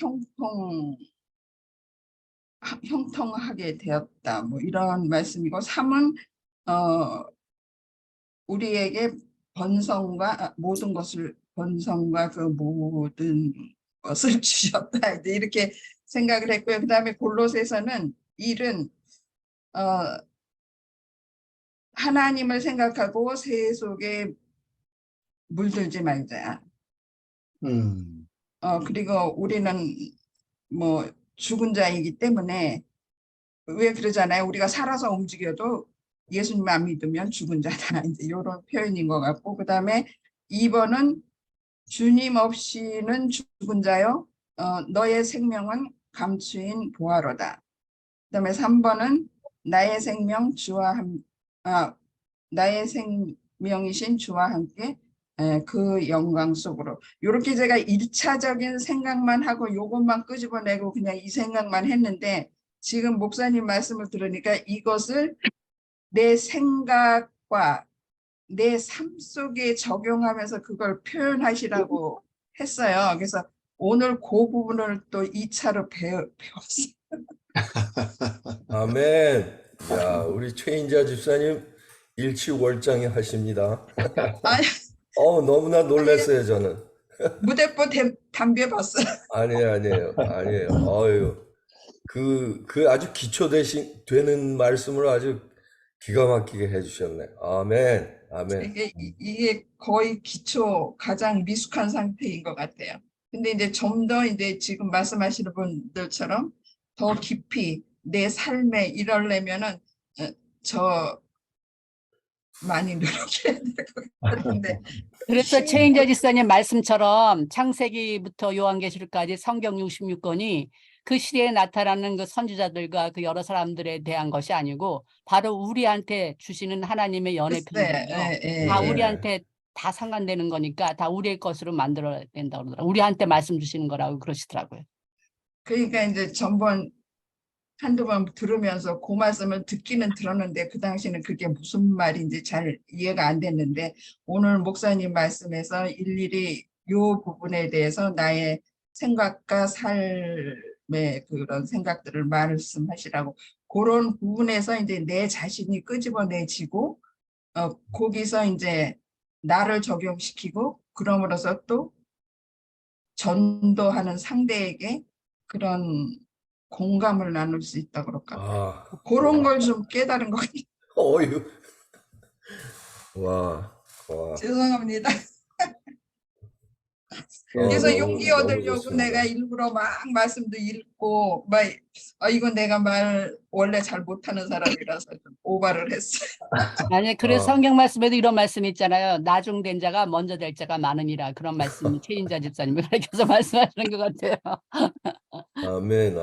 형통하게 되었다. 뭐 이런 말씀이고 3은 우리에게 모든 것을 번성과 그 모든 것을 주셨다. 이렇게 생각을 했고요. 그 다음에 골로새서는 1은 하나님을 생각하고 세속의 물들지 말자. 음, 그리고 우리는 뭐 죽은 자이기 때문에 왜 그러잖아요. 우리가 살아서 움직여도 예수님 안 믿으면 죽은 자다. 이제 이런 표현인 것 같고, 그다음에 2번은 주님 없이는 죽은 자요. 너의 생명은 감추인 보화로다. 그다음에 3번은 나의 생명 주와 나의 생명이신 주와 함께 그 영광 속으로. 이렇게 제가 1차적인 생각만 하고 요것만 끄집어내고 그냥 이 생각만 했는데, 지금 목사님 말씀을 들으니까 이것을 내 생각과 내 삶 속에 적용하면서 그걸 표현하시라고 했어요. 그래서 오늘 그 부분을 또 2차로 배웠어요. 아멘. 야, 우리 최인자 집사님 일치월장이 하십니다. 아니, 너무나 놀랐어요, 저는. 무대뽀 담배 봤어요. 아니에요. 그 아주 되는 말씀을 아주 기가 막히게 해주셨네. 아멘. 이게 거의 기초 가장 미숙한 상태인 것 같아요. 근데 이제 좀 더 이제 지금 말씀하시는 분들처럼 더 깊이 내 삶에 이러려면은 저 많이 노력해야 될 것 같은데. 그래서 최인자 집사님 말씀처럼 창세기부터 요한계시록까지 성경 66권이 그 시대에 나타나는 그 선지자들과 그 여러 사람들에 대한 것이 아니고 바로 우리한테 주시는 하나님의 연애 편지예요. 다 우리한테 다 상관되는 거니까 다 우리의 것으로 만들어야 된다고 그러더라고요. 우리한테 말씀 주시는 거라고 그러시더라고요. 그러니까 이제 전번 한두 번 들으면서 그 말씀을 듣기는 들었는데 그 당시는 그게 무슨 말인지 잘 이해가 안 됐는데, 오늘 목사님 말씀에서 일일이 요 부분에 대해서 나의 생각과 삶의 그런 생각들을 말씀하시라고, 그런 부분에서 이제 내 자신이 끄집어내지고 거기서 이제 나를 적용시키고, 그럼으로써 또 전도하는 상대에게 그런 공감을 나눌 수 있다 그럴까. 그런 걸 좀 깨달은 것 같아요. 어휴. 와. 죄송합니다. 그래서 너무 용기 너무 얻으려고 좋습니다. 내가 일부러 막 말씀도 읽고 막 이건 내가 말 원래 잘 못하는 사람이라서 좀 오바를 했어요. 아니, 그래서 성경 말씀에도 이런 말씀이 있잖아요. 나중된 자가 먼저 될 자가 많으니라. 그런 말씀이 최인자 집사님이 그렇게 해서 말씀하시는 것 같아요. 아멘.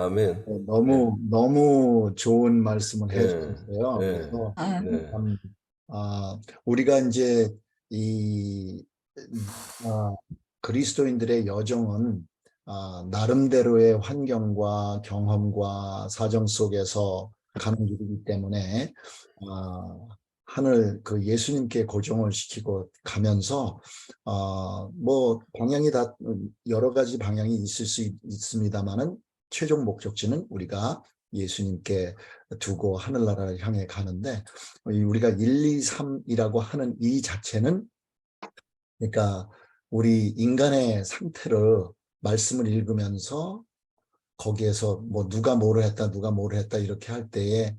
너무 좋은 말씀을 네, 해주셨어요. 네, 그래서 네. 참, 우리가 이제 그리스도인들의 여정은 나름대로의 환경과 경험과 사정 속에서 가는 길이기 때문에 하늘 그 예수님께 고정을 시키고 가면서 뭐 방향이 다 여러 가지 방향이 있을 수 있습니다만은 최종 목적지는 우리가 예수님께 두고 하늘나라를 향해 가는데, 우리가 1, 2, 3이라고 하는 이 자체는, 그러니까 우리 인간의 상태를 말씀을 읽으면서 거기에서 뭐 누가 뭐를 했다 이렇게 할 때에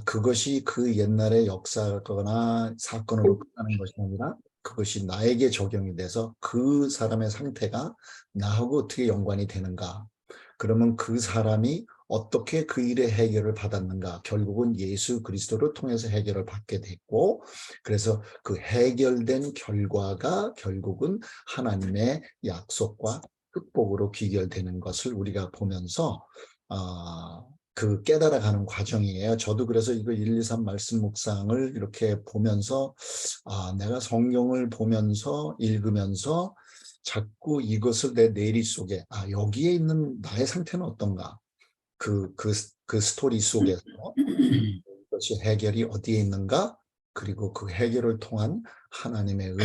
그것이 그 옛날의 역사거나 사건으로 끝나는 것이 아니라 그것이 나에게 적용이 돼서 그 사람의 상태가 나하고 어떻게 연관이 되는가, 그러면 그 사람이 어떻게 그 일의 해결을 받았는가, 결국은 예수 그리스도를 통해서 해결을 받게 됐고, 그래서 그 해결된 결과가 결국은 하나님의 약속과 극복으로 귀결되는 것을 우리가 보면서 그 깨달아가는 과정이에요. 저도 그래서 이거 1, 2, 3 말씀 묵상을 이렇게 보면서 내가 성경을 보면서 읽으면서 자꾸 이것을 내 뇌리 속에 여기에 있는 나의 상태는 어떤가, 그 스토리 속에서 그것이 해결이 어디에 있는가, 그리고 그 해결을 통한 하나님의 은혜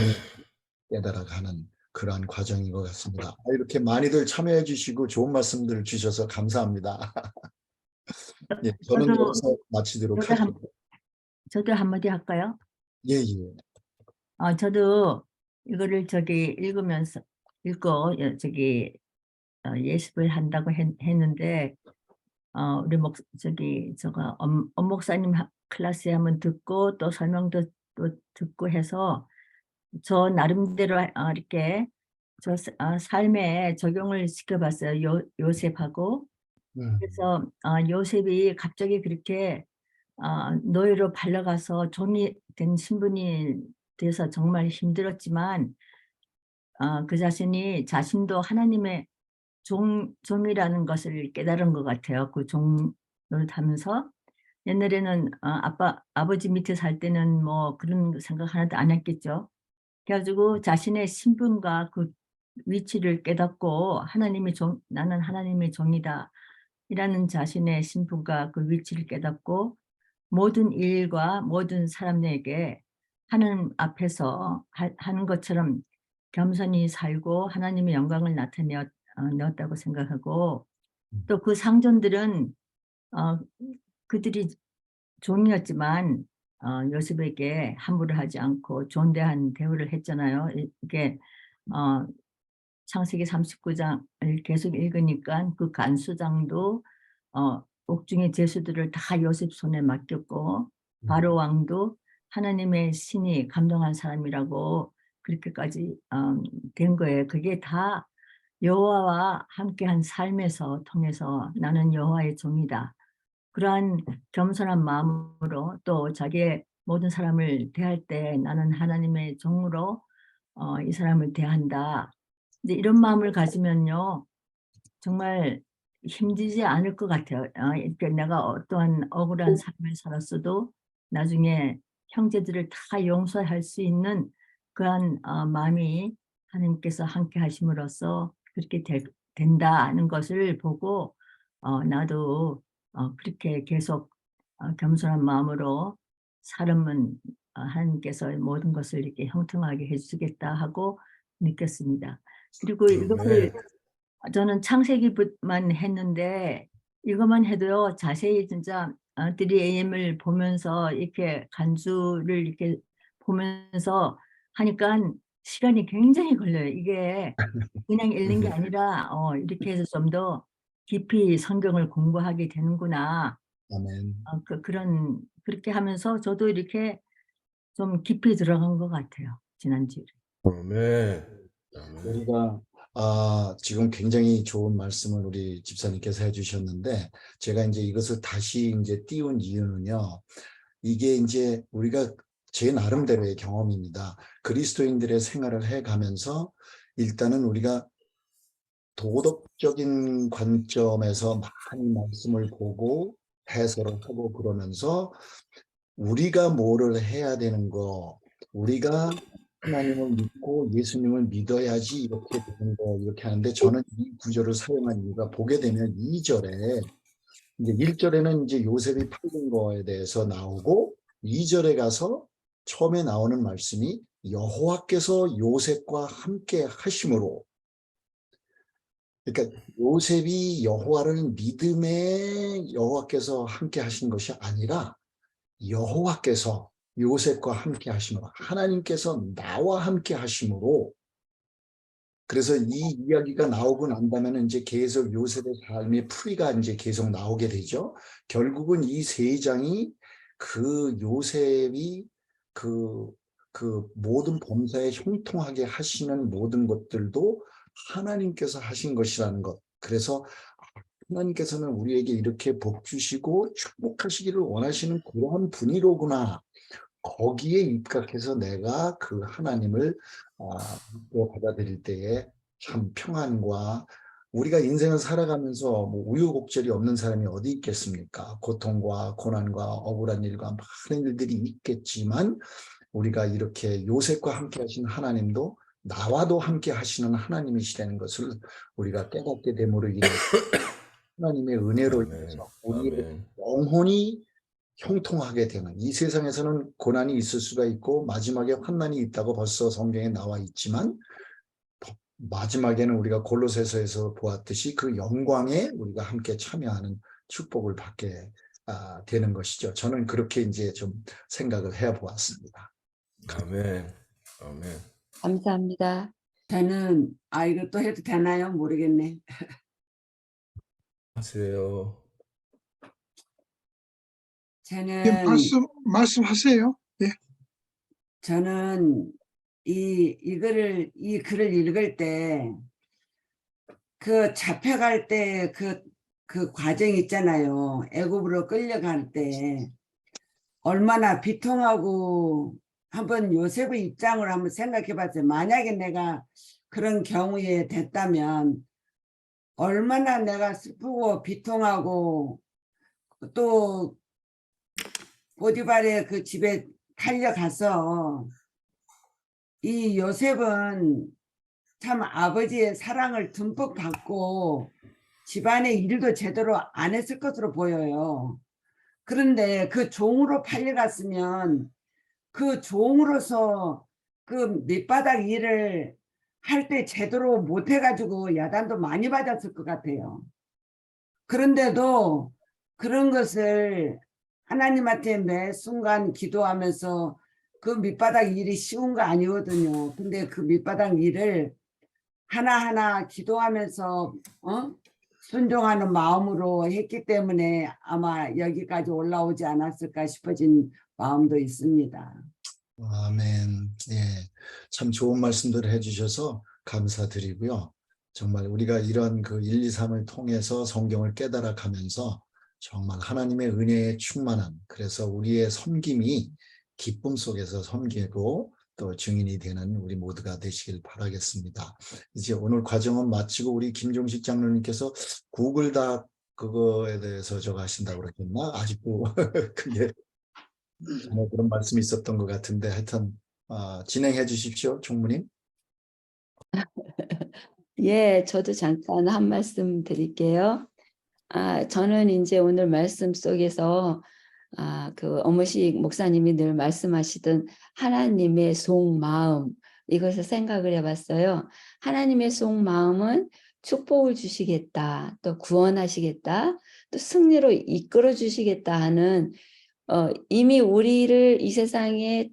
깨달아가는 그러한 과정인 것 같습니다. 이렇게 많이들 참여해 주시고 좋은 말씀들을 주셔서 감사합니다. 예, 저는 여기서 마치도록 하겠습니다. 저도 한마디 할까요? 예. 저도 이거를 읽으면서 예습을 한다고 했는데, 우리 엄 목사님 클래스에 한번 듣고 또 설명도 또 듣고 해서 저 나름대로 이렇게 저 삶에 적용을 시켜봤어요. 요셉하고. 그래서 요셉이 갑자기 그렇게 노예로 팔려가서 종이 된 신분이 돼서 정말 힘들었지만 그 자신도 하나님의 종이라는 것을 깨달은 것 같아요. 그 종을 하면서 옛날에는 아버지 밑에 살 때는 뭐 그런 생각 하나도 안 했겠죠. 그래가지고 자신의 신분과 그 위치를 깨닫고 나는 하나님의 종이다. 이라는 자신의 신분과 그 위치를 깨닫고 모든 일과 모든 사람에게 하나님 앞에서 하는 것처럼 겸손히 살고 하나님의 영광을 나타내었다고 생각하고 또 그 상전들은 그들이 종이었지만 요셉에게 함부로 하지 않고 존대한 대우를 했잖아요. 이게 창세기 39장을 계속 읽으니까 그 간수장도 옥중의 죄수들을 다 요셉 손에 맡겼고 바로 왕도 하나님의 신이 감동한 사람이라고 그렇게까지 된 거예요. 그게 다 여호와와 함께한 삶에서 통해서 나는 여호와의 종이다. 그러한 겸손한 마음으로 또 자기의 모든 사람을 대할 때 나는 하나님의 종으로 이 사람을 대한다. 이제 이런 마음을 가지면요, 정말 힘들지 않을 것 같아요. 이렇게 내가 어떠한 억울한 삶을 살았어도 나중에 형제들을 다 용서할 수 있는 그런 마음이 하나님께서 함께 하심으로써 그렇게 된다는 것을 보고 나도 그렇게 계속 겸손한 마음으로 살면 하나님께서 모든 것을 이렇게 형통하게 해주시겠다 하고 느꼈습니다. 그리고 이것을 저는 창세기만 했는데 이것만 해도요 자세히 진짜 3AM을 보면서 이렇게 간주를 이렇게 보면서 하니까 시간이 굉장히 걸려요. 이게 그냥 읽는 게 아니라 이렇게 해서 좀 더 깊이 성경을 공부하게 되는구나. 아멘. 그렇게 하면서 저도 이렇게 좀 깊이 들어간 것 같아요. 지난주에. 아멘. 우리가 지금 굉장히 좋은 말씀을 우리 집사님께서 해주셨는데 제가 이제 이것을 다시 이제 띄운 이유는요. 이게 이제 우리가 제 나름대로의 경험입니다. 그리스도인들의 생활을 해가면서 일단은 우리가 도덕적인 관점에서 많이 말씀을 보고 해설을 하고 그러면서 우리가 뭐를 해야 되는 거, 우리가 하나님을 믿고 예수님을 믿어야지 이렇게 되는 거 이렇게 하는데 저는 이 구절을 사용한 이유가 보게 되면 2절에 이제 1절에는 이제 요셉이 팔린 거에 대해서 나오고 2절에 가서 처음에 나오는 말씀이 여호와께서 요셉과 함께 하심으로, 그러니까 요셉이 여호와를 믿음에 여호와께서 함께 하신 것이 아니라 여호와께서 요셉과 함께 하심으로, 하나님께서 나와 함께 하심으로. 그래서 이 이야기가 나오고 난다면 이제 계속 요셉의 삶의 풀이가 이제 계속 나오게 되죠. 결국은 이 세 장이 그 요셉이 그 모든 범사에 형통하게 하시는 모든 것들도 하나님께서 하신 것이라는 것. 그래서 하나님께서는 우리에게 이렇게 복 주시고 축복하시기를 원하시는 그러한 분이로구나. 거기에 입각해서 내가 그 하나님을 받아들일 때에 참 평안과, 우리가 인생을 살아가면서 뭐 우여곡절이 없는 사람이 어디 있겠습니까? 고통과 고난과 억울한 일과 많은 일들이 있겠지만 우리가 이렇게 요셉과 함께 하신 하나님도 나와도 함께 하시는 하나님이시라는 것을 우리가 깨닫게 됨으로 인해 하나님의 은혜로 인해서 우리의 영혼이 형통하게 되는, 이 세상에서는 고난이 있을 수가 있고 마지막에 환난이 있다고 벌써 성경에 나와 있지만 마지막에는 우리가 골로새서에서 보았듯이 그 영광에 우리가 함께 참여하는 축복을 받게 되는 것이죠. 저는 그렇게 이제 좀 생각을 해보았습니다. 아멘. 아멘. 감사합니다. 저는 이것도 해도 되나요? 모르겠네. 하세요. 저는 말씀하세요. 예. 저는 이 글을 읽을 때 그 잡혀갈 때 그 과정 있잖아요. 애굽으로 끌려갈 때 얼마나 비통하고 한번 요셉의 입장을 한번 생각해 봤어요. 만약에 내가 그런 경우에 됐다면 얼마나 내가 슬프고 비통하고 또 보디발의 그 집에 달려가서 이 요셉은 참 아버지의 사랑을 듬뿍 받고 집안의 일도 제대로 안 했을 것으로 보여요. 그런데 그 종으로 팔려갔으면 그 종으로서 그 밑바닥 일을 할 때 제대로 못해가지고 야단도 많이 받았을 것 같아요. 그런데도 그런 것을 하나님한테 매 순간 기도하면서 그 밑바닥 일이 쉬운 거 아니거든요. 근데 그 밑바닥 일을 하나하나 기도하면서 순종하는 마음으로 했기 때문에 아마 여기까지 올라오지 않았을까 싶어진 마음도 있습니다. 아멘. 예, 참 좋은 말씀들을 해주셔서 감사드리고요. 정말 우리가 이런 그 1, 2, 3을 통해서 성경을 깨달아 가면서 정말 하나님의 은혜에 충만한, 그래서 우리의 섬김이 기쁨 속에서 섬기고 또 증인이 되는 우리 모두가 되시길 바라겠습니다. 이제 오늘 과정은 마치고 우리 김종식 장로님께서 구글 다 그거에 대해서 저거 하신다고 그랬나? 아직도 그게 정말 그런 말씀이 있었던 것 같은데 하여튼 진행해 주십시오, 총무님. 예, 저도 잠깐 한 말씀 드릴게요. 저는 이제 오늘 말씀 속에서 그 어머식 목사님이 늘 말씀하시던 하나님의 속마음, 이것을 생각을 해봤어요. 하나님의 속마음은 축복을 주시겠다, 또 구원하시겠다, 또 승리로 이끌어 주시겠다 하는 이미 우리를 이 세상에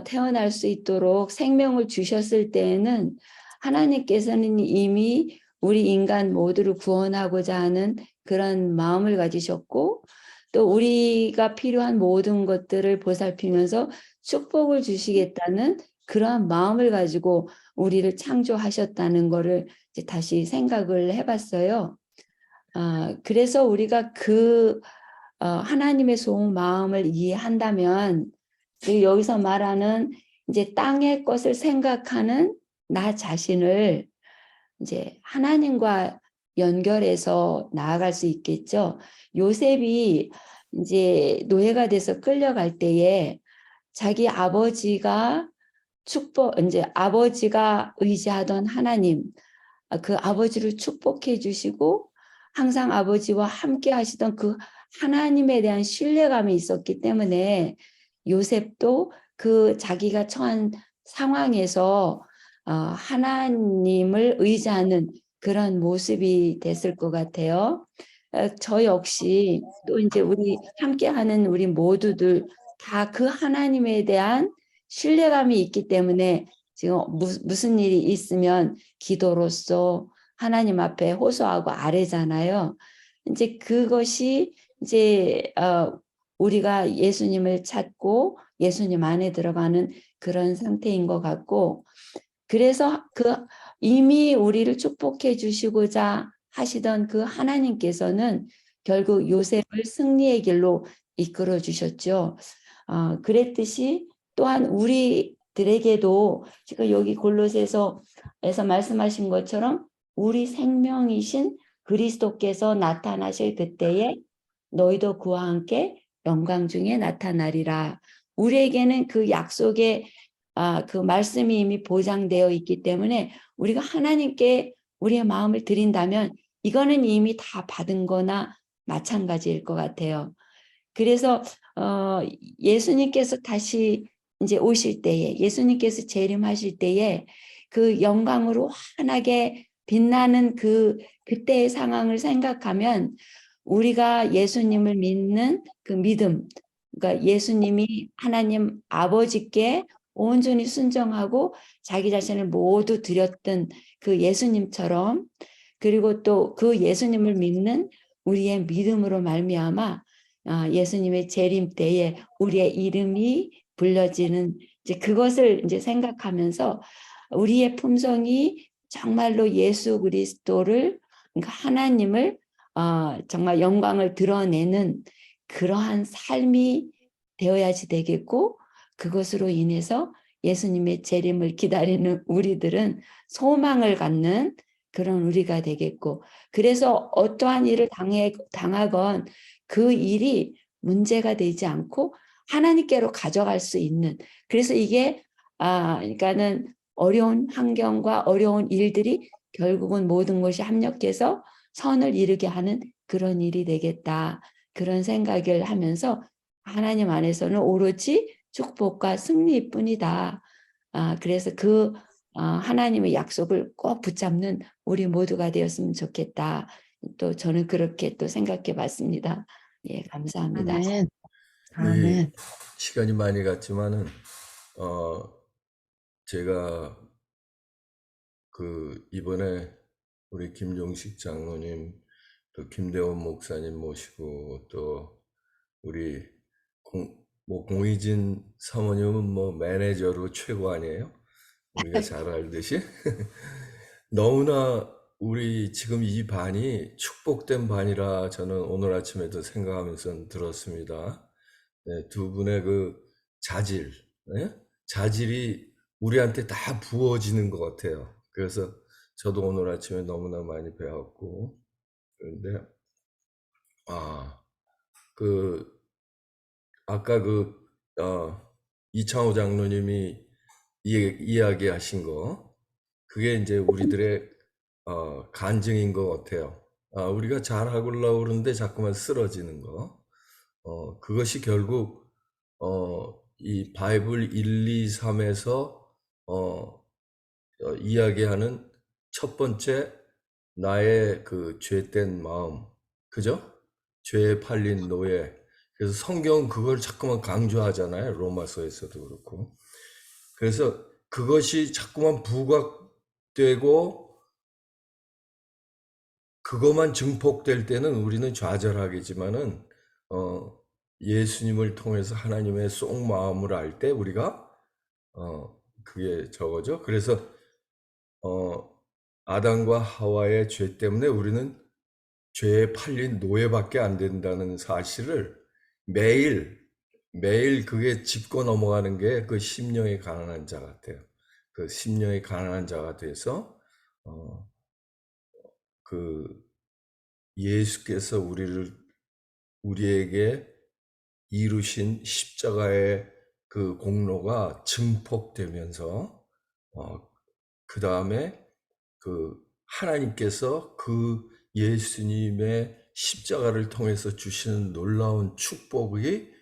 태어날 수 있도록 생명을 주셨을 때에는 하나님께서는 이미 우리 인간 모두를 구원하고자 하는 그런 마음을 가지셨고, 또 우리가 필요한 모든 것들을 보살피면서 축복을 주시겠다는 그러한 마음을 가지고 우리를 창조하셨다는 것을 이제 다시 생각을 해봤어요. 그래서 우리가 그 하나님의 속마음을 이해한다면, 그리고 여기서 말하는 이제 땅의 것을 생각하는 나 자신을 이제 하나님과 연결해서 나아갈 수 있겠죠. 요셉이 이제 노예가 돼서 끌려갈 때에 자기 아버지가 이제 아버지가 의지하던 하나님, 그 아버지를 축복해 주시고 항상 아버지와 함께 하시던 그 하나님에 대한 신뢰감이 있었기 때문에 요셉도 그 자기가 처한 상황에서 하나님을 의지하는 그런 모습이 됐을 것 같아요. 저 역시 또 이제 우리 함께하는 우리 모두들 다 그 하나님에 대한 신뢰감이 있기 때문에 지금 무슨 일이 있으면 기도로써 하나님 앞에 호소하고 아뢰잖아요. 이제 그것이 이제 우리가 예수님을 찾고 예수님 안에 들어가는 그런 상태인 것 같고, 그래서 이미 우리를 축복해 주시고자 하시던 그 하나님께서는 결국 요셉을 승리의 길로 이끌어 주셨죠. 그랬듯이 또한 우리들에게도 지금 여기 골로새서에서 말씀하신 것처럼 우리 생명이신 그리스도께서 나타나실 그때에 너희도 그와 함께 영광 중에 나타나리라. 우리에게는 그 약속의 그 말씀이 이미 보장되어 있기 때문에 우리가 하나님께 우리의 마음을 드린다면 이거는 이미 다 받은 거나 마찬가지일 것 같아요. 그래서 예수님께서 다시 이제 오실 때에, 예수님께서 재림하실 때에 그 영광으로 환하게 빛나는 그때의 상황을 생각하면 우리가 예수님을 믿는 그 믿음, 그러니까 예수님이 하나님 아버지께 온전히 순종하고 자기 자신을 모두 드렸던 그 예수님처럼, 그리고 또 그 예수님을 믿는 우리의 믿음으로 말미암아 예수님의 재림 때에 우리의 이름이 불려지는 이제 그것을 이제 생각하면서 우리의 품성이 정말로 예수 그리스도를, 그러니까 하나님을 정말 영광을 드러내는 그러한 삶이 되어야지 되겠고, 그것으로 인해서 예수님의 재림을 기다리는 우리들은 소망을 갖는 그런 우리가 되겠고, 그래서 어떠한 일을 당하건 그 일이 문제가 되지 않고 하나님께로 가져갈 수 있는, 그래서 이게 그러니까는 어려운 환경과 어려운 일들이 결국은 모든 것이 합력해서 선을 이루게 하는 그런 일이 되겠다, 그런 생각을 하면서 하나님 안에서는 오로지 축복과 승리뿐이다. 그래서 그 하나님의 약속을 꼭 붙잡는 우리 모두가 되었으면 좋겠다. 또 저는 그렇게 또 생각해 봤습니다. 예, 감사합니다. 아멘. 이 아멘. 시간이 많이 갔지만은 제가 그 이번에 우리 김종식 장로님, 또 김대원 목사님 모시고, 또 우리 공희진 사모님은 뭐 매니저로 최고 아니에요? 우리가 잘 알듯이. 너무나 우리 지금 이 반이 축복된 반이라 저는 오늘 아침에도 생각하면서 들었습니다. 네, 두 분의 그 자질, 네? 자질이 우리한테 다 부어지는 것 같아요. 그래서 저도 오늘 아침에 너무나 많이 배웠고, 그런데 아까 이창호 장로님이 이야기하신 거, 그게 이제 우리들의 간증인 것 같아요. 우리가 잘하려고 그러는데 자꾸만 쓰러지는 거. 그것이 결국 이 바이블 1, 2, 3에서 이야기하는 첫 번째 나의 그 죄된 마음, 그죠? 죄에 팔린 노예. 그래서 성경은 그걸 자꾸만 강조하잖아요. 로마서에서도 그렇고. 그래서 그것이 자꾸만 부각되고 그것만 증폭될 때는 우리는 좌절하겠지만은 예수님을 통해서 하나님의 속 마음을 알 때 우리가 그게 저거죠. 그래서 아담과 하와의 죄 때문에 우리는 죄에 팔린 노예밖에 안 된다는 사실을 매일 그게 짚고 넘어가는 게 그 심령이 가난한 자 같아요. 그 심령이 가난한 자가 돼서 그 예수께서 우리에게 이루신 십자가의 그 공로가 증폭되면서 그 다음에 그 하나님께서 그 예수님의 십자가를 통해서 주시는 놀라운 축복이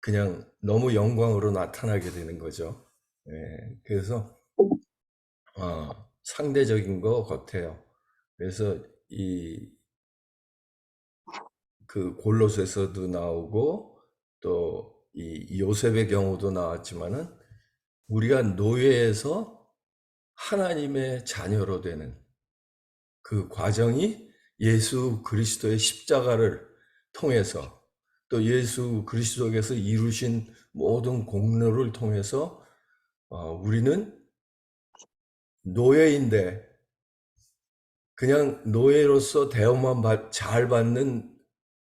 그냥 너무 영광으로 나타나게 되는 거죠. 예, 그래서 상대적인 것 같아요. 그래서 그 골로새서도 나오고 또 이 요셉의 경우도 나왔지만은 우리가 노예에서 하나님의 자녀로 되는 그 과정이 예수 그리스도의 십자가를 통해서, 또 예수 그리스도께서 이루신 모든 공로를 통해서 우리는 노예인데 그냥 노예로서 대우만 잘 받는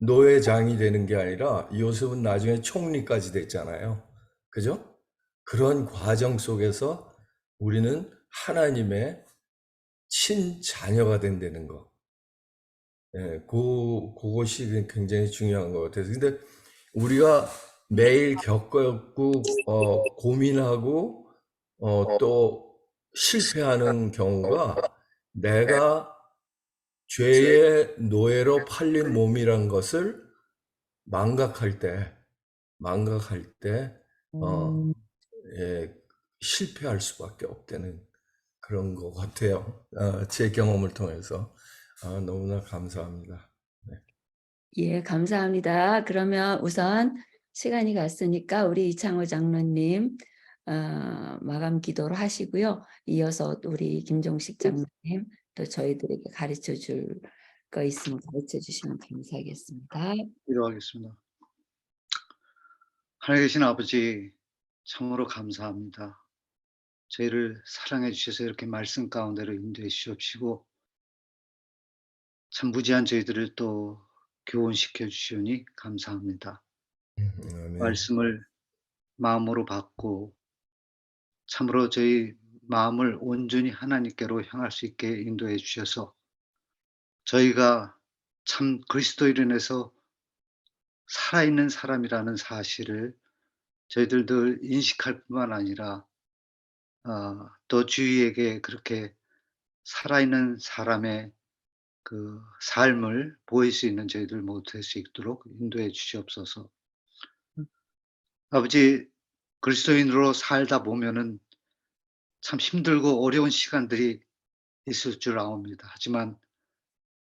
노예장이 되는 게 아니라 요셉은 나중에 총리까지 됐잖아요. 그죠? 그런 과정 속에서 우리는 하나님의 친자녀가 된다는 거. 예, 그것이 굉장히 중요한 것 같아요. 근데 우리가 매일 겪고 고민하고 또 실패하는 경우가 내가 죄의 노예로 팔린 몸이란 것을 망각할 때 실패할 수밖에 없다는 그런 것 같아요. 제 경험을 통해서 너무나 감사합니다. 예, 감사합니다. 그러면 우선 시간이 갔으니까 우리 이창호 장로님 마감 기도로 하시고요. 이어서 우리 김종식 장로님 또 저희들에게 가르쳐 줄 거 있으면 가르쳐 주시면 감사하겠습니다. 기도하겠습니다. 하나님 계신 아버지, 참으로 감사합니다. 저희를 사랑해 주셔서 이렇게 말씀 가운데로 인도해 주시옵시고 참 무지한 저희들을 또 교훈시켜 주시오니 감사합니다. 아멘. 말씀을 마음으로 받고 참으로 저희 마음을 온전히 하나님께로 향할 수 있게 인도해 주셔서 저희가 참 그리스도인에서 살아있는 사람이라는 사실을 저희들도 인식할 뿐만 아니라 또 주위에게 그렇게 살아있는 사람의 그 삶을 보일 수 있는 저희들 모두 될 수 있도록 인도해 주시옵소서. 아버지, 그리스도인으로 살다 보면은 참 힘들고 어려운 시간들이 있을 줄 아옵니다. 하지만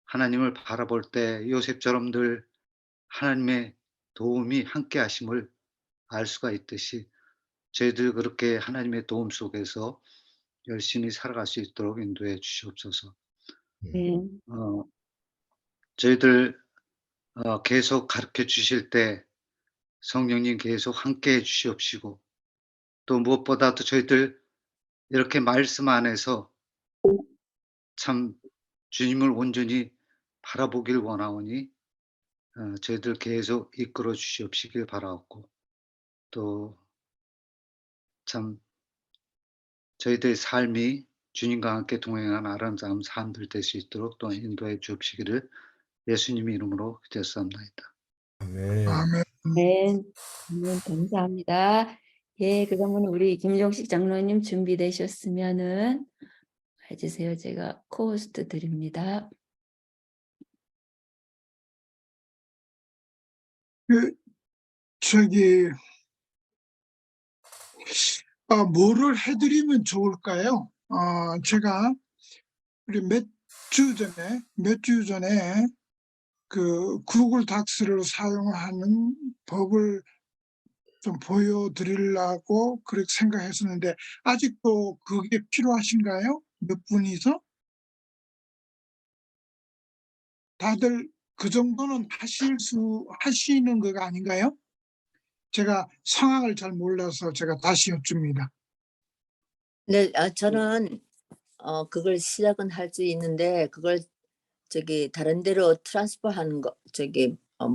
하나님을 바라볼 때 요셉처럼 늘 하나님의 도움이 함께 하심을 알 수가 있듯이 저희들 그렇게 하나님의 도움 속에서 열심히 살아갈 수 있도록 인도해 주시옵소서. 네. 저희들 계속 가르쳐 주실 때 성령님 계속 함께 해 주시옵시고 또 무엇보다도 저희들 이렇게 말씀 안에서 참 주님을 온전히 바라보길 원하오니 저희들 계속 이끌어 주시옵시길 바라옵고 또 참 저희들의 삶이 주님과 함께 동행하는 아름다운 삶들 될 수 있도록 또 인도해 주옵시기를 예수님의 이름으로 기도했사옵나이다. 아멘. 아멘. 네, 감사합니다. 예, 그러면 우리 김종식 장로님 준비되셨으면은 해주세요. 제가 코호스트 드립니다. 그, 저기, 뭐를 해드리면 좋을까요? 제가 우리 몇 주 전에 그 구글 닥스를 사용하는 법을 좀 보여드리려고 그렇게 생각했었는데 아직도 그게 필요하신가요? 몇 분이서? 다들 그 정도는 하시는 거가 아닌가요? 제가 상황을 잘 몰라서 제가 다시 여쭙니다. 네, 저는 그걸 시작은 할 수 있는데 그걸 저기 다른 데로 트랜스퍼 하는 거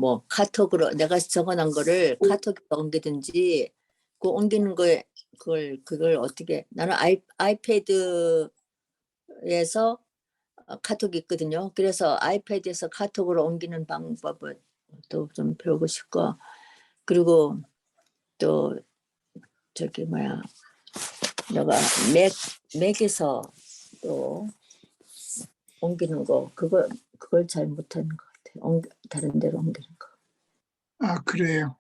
뭐 카톡으로 내가 적어놓은 거를 카톡에 옮기든지 그 옮기는 거에 그걸 어떻게 나는 아이패드에서 카톡이 있거든요. 그래서 아이패드에서 카톡으로 옮기는 방법을 또 좀 배우고 싶고 그리고 또 저기 뭐야 내가 맥에서 또 옮기는 거 그걸 잘 못하는 것 같아요. 다른 데로 옮기는 거. 그래요.